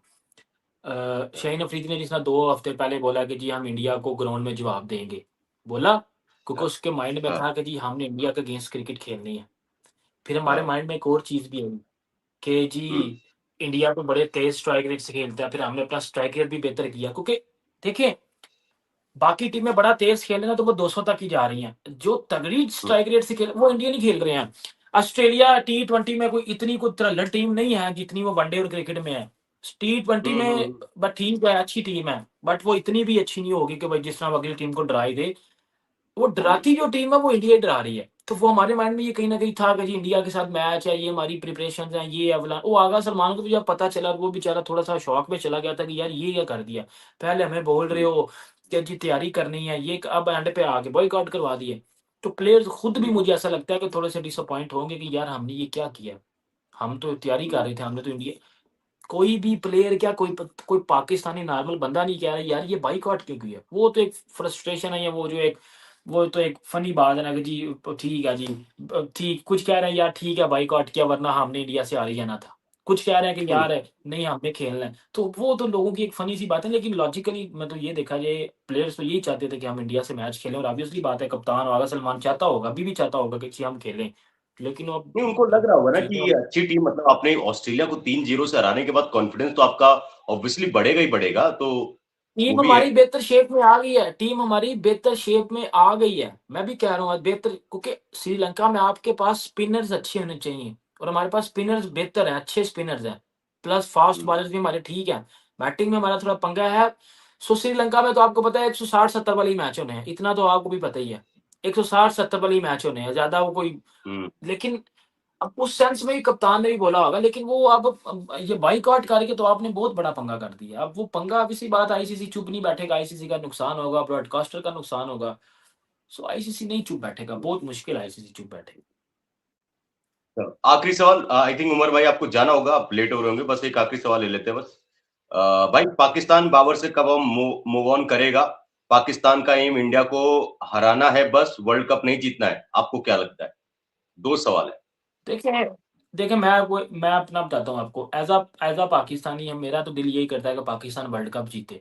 S2: शाहीन अफरीदी ने जिस तरह 2 हफ्ते पहले बोला कि जी हम इंडिया को ग्राउंड में जवाब देंगे, बोला, क्योंकि
S1: हाँ।
S2: उसके माइंड में
S1: हाँ।
S2: था कि जी हमने इंडिया के अगेंस्ट क्रिकेट खेलनी है। फिर हमारे
S1: हाँ।
S2: माइंड में एक और चीज भी आई कि जी
S1: हम्म।
S2: इंडिया तो बड़े तेज स्ट्राइक रेट से खेलता है, फिर हमने अपना स्ट्राइक रेट भी बेहतर किया, क्योंकि देखिए बाकी टीमें बड़ा तेज खेल रही हैं तो वो 200 तक ही जा रही हैं, जो तगड़ी
S1: हम्म।
S2: स्ट्राइक रेट से खेल वो इंडिया नहीं खेल रहे हैं। ऑस्ट्रेलिया T20 में कोई इतनी कोई तरल्लड़ टीम नहीं है जितनी वो वनडे और क्रिकेट में है। T20
S1: हम्म।
S2: में बट ठीक है, अच्छी टीम है, बट वो इतनी भी अच्छी नहीं होगी कि भाई जिस तरह वो अगली टीम को डरा ही दे। वो
S1: हम्म।
S2: डराती जो टीम है वो इंडिया ही डरा रही है। तो वो हमारे माइंड में ये कहीं ना कहीं था कि जी इंडिया के साथ मैच है, ये हमारी प्रिपरेशन है, ये अवला वो आगा सलमान को भी जब पता चला वो बेचारा थोड़ा सा शौक में चला गया था कि यार ये क्या कर दिया, पहले हमें बोल रहे
S1: हम्म।
S2: हो कि जी तैयारी करनी है, ये अब एंड पे आके बॉयकॉट करवा दिए। तो प्लेयर्स खुद भी
S1: हम्म।
S2: मुझे ऐसा लगता है कि थोड़े से डिसअपॉइंट होंगे कि यार हमने ये क्या किया, हम तो तैयारी कर
S1: हम्म।
S2: रहे थे, हमने तो इंडिया, कोई भी प्लेयर क्या कोई पाकिस्तानी नॉर्मल बंदा नहीं कह रहा यार ये बाइकआउट क्यों किया। वो तो एक फ्रस्ट्रेशन है, या वो तो एक फनी बात है ना कि जी ठीक है जी, ठीक कुछ कह रहे हैं यार ठीक है बाइकआउट किया वरना हमने इंडिया से हार ही जाना था, कुछ कह रहे हैं कि
S1: हम्म।
S2: यार नहीं हमने खेलना है। तो वो तो लोगों की एक फनी सी बात है, लेकिन लॉजिकली मैं तो ये देखा जाए प्लेयर्स तो यही चाहते थे कि हम इंडिया से मैच खेलें, और ऑब्वियसली बात है कप्तान वागा सलमान चाहता होगा, अभी भी चाहता होगा कि हम खेलें। लेकिन
S1: नहीं, उनको लग
S2: अब
S1: रहा होगा ना
S2: चीजें
S1: कि अच्छी टीम, मतलब आपने ऑस्ट्रेलिया को 3-0 से हराने के बाद कॉन्फिडेंस तो आपका ऑब्वियसली बढ़ेगा ही बढ़ेगा, तो वो
S2: टीम
S1: भी है।
S2: हमारी बेहतर शेप में आ गई है, टीम हमारी बेहतर शेप में आ गई है, मैं भी कह रहा हूँ आज बेहतर, क्योंकि श्रीलंका में आपके पास स्पिनर्स अच्छे होने चाहिए और हमारे पास स्पिनर्स बेहतर हैं, अच्छे स्पिनर्स हैं, प्लस फास्ट
S1: हम्म।
S2: बॉलर्स भी हमारे ठीक है। बैटिंग में हमारा थोड़ा पंगा है। सो श्रीलंका में तो आपको पता है 160-70 वाले ही मैच होने हैं, इतना तो आपको भी पता ही है, 160-70 वाले ही मैच होने हैं, ज्यादा वो कोई,
S1: हम्म।
S2: लेकिन अब उस सेंस में ही कप्तान ने भी बोला होगा, लेकिन वो अब ये बाइकआउट करके तो आपने बहुत बड़ा पंगा कर दिया। अब वो पंगा, अब इसी बात आईसीसी चुप नहीं बैठेगा, आईसीसी का नुकसान होगा, ब्रॉडकास्टर का नुकसान होगा। सो आईसीसी नहीं चुप बैठेगा, बहुत मुश्किल आईसीसी चुप बैठेगा।
S1: आखिरी सवाल, आई थिंक उमर भाई आपको जाना होगा, आप लेट हो रहे होंगे, बस एक आखिरी सवाल ले लेते हैं बस। भाई, पाकिस्तान बाबर से कब हम मूव ऑन करेगा? पाकिस्तान का एम इंडिया को हराना है, बस वर्ल्ड कप नहीं जीतना है, आपको क्या लगता है? दो सवाल है।
S2: देखिए देखिए मैं अपना बताता हूँ आपको, एज अ पाकिस्तानी है, मेरा तो दिल यही करता है कि पाकिस्तान वर्ल्ड कप जीते,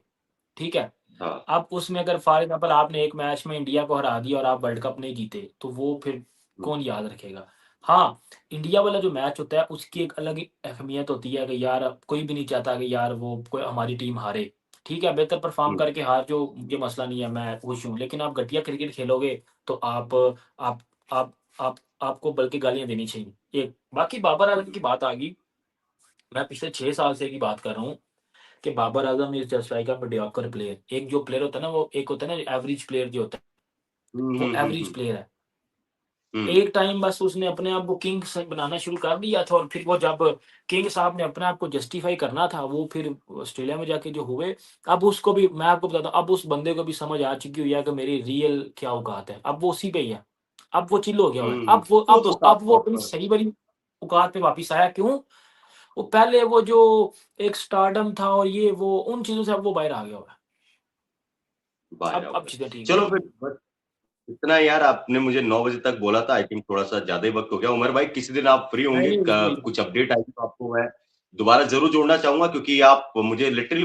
S2: ठीक है।
S1: हाँ।
S2: अब उसमें अगर फॉर एग्जाम्पल आपने एक मैच में इंडिया को हरा दिया और आप वर्ल्ड कप नहीं जीते तो वो फिर
S1: हम्म।
S2: कौन याद रखेगा। हाँ, इंडिया वाला जो मैच होता है उसकी एक अलग ही अहमियत होती है कि यार कोई भी नहीं चाहता कि यार वो कोई हमारी टीम हारे। ठीक है, बेहतर परफ़ॉर्म
S1: हुँ,
S2: करके हार जो मुझे मसला नहीं है, मैं खुश हूँ। लेकिन आप घटिया क्रिकेट खेलोगे तो आप आप आप आपको बल्कि गालियाँ देनी चाहिए। एक बाकी बाबर आज़म की बात आ गई, मैं पिछले 6 साल से की बात कर रहा हूँ कि Babar Azam is just like a mediocre player. एक जो प्लेयर होता है ना, वो एक होता है ना एवरेज प्लेयर जो होता है,
S1: हुँ,
S2: वो
S1: हुँ, हुँ,
S2: एवरेज
S1: हुँ,
S2: प्लेयर है।
S1: हुँ,
S2: एक टाइम बस उसने अपने आप को किंग स बनाना शुरू कर दिया था और फिर वो जब किंग साहब ने अपने आप को जस्टिफ़ाई करना था, वो फिर ऑस्ट्रेलिया में जाके जो हुए, अब उसको भी मैं आपको बताता हूँ, अब उस बंदे को भी समझ आ चुकी हुई है कि मेरी रियल क्या औकात है। अब वो उसी पे ही है। अब वो चिल हो गया हुआ है।
S1: हुँ, वो तो साफ
S2: अब वो
S1: तौर
S2: अपनी
S1: पर
S2: सही वाली औकात पे वापिस आया। क्यों? वो पहले वो जो एक स्टारडम था और ये वो उन चीज़ों से अब वो बाहर आ गया हुआ है।
S1: बाहर आ
S2: अब
S1: गया।
S2: चीज़ें ठीक हो
S1: चलो
S2: गई
S1: फिर
S2: हैं।
S1: बस इतना यार, आपने मुझे 9 बजे तक बोला था, आई थिंक थोड़ा-सा ज़्यादा ही वक़्त हो गया। उमर भाई किसी दिन आप फ्री
S2: नहीं,
S1: होंगे,
S2: नहीं,
S1: क
S2: बिल्कुल।
S1: कुछ अपडेट आएगी तो आपको मैं दोबारा ज़रूर जोड़ना चाहूँगा, क्योंकि आप मुझे लिटरली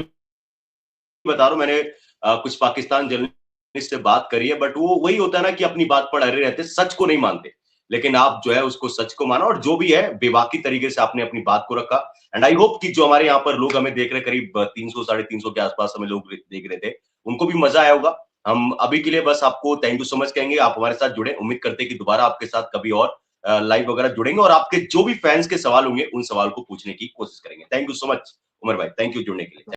S1: बता रहा हूँ, मैंने कुछ पाकिस्तान जर्नलिस्ट से बात करी है, बट वो वही होता है ना कि अपनी बात पर अड़े रहते, सच को नहीं मानते। लेकिन आप जो है उसको सच को माना, और जो भी है बेबाकी तरीके से आपने अपनी बात को रखा। एंड आई होप कि जो हमारे यहाँ पर लोग हमें देख रहे, करीब 300 साढ़े 300 के आसपास हमें लोग देख रहे थे, उनको भी मजा आया होगा। हम अभी के लिए बस आपको थैंक यू सो मच कहेंगे, आप हमारे साथ जुड़े। उम्मीद करते हैं कि दोबारा आपके साथ कभी और लाइव वगैरह जुड़ेंगे, और आपके जो भी फैंस के सवाल होंगे उन सवाल को पूछने की कोशिश करेंगे। Thank you so much Umar भाई, थैंक यू जुड़ने के लिए।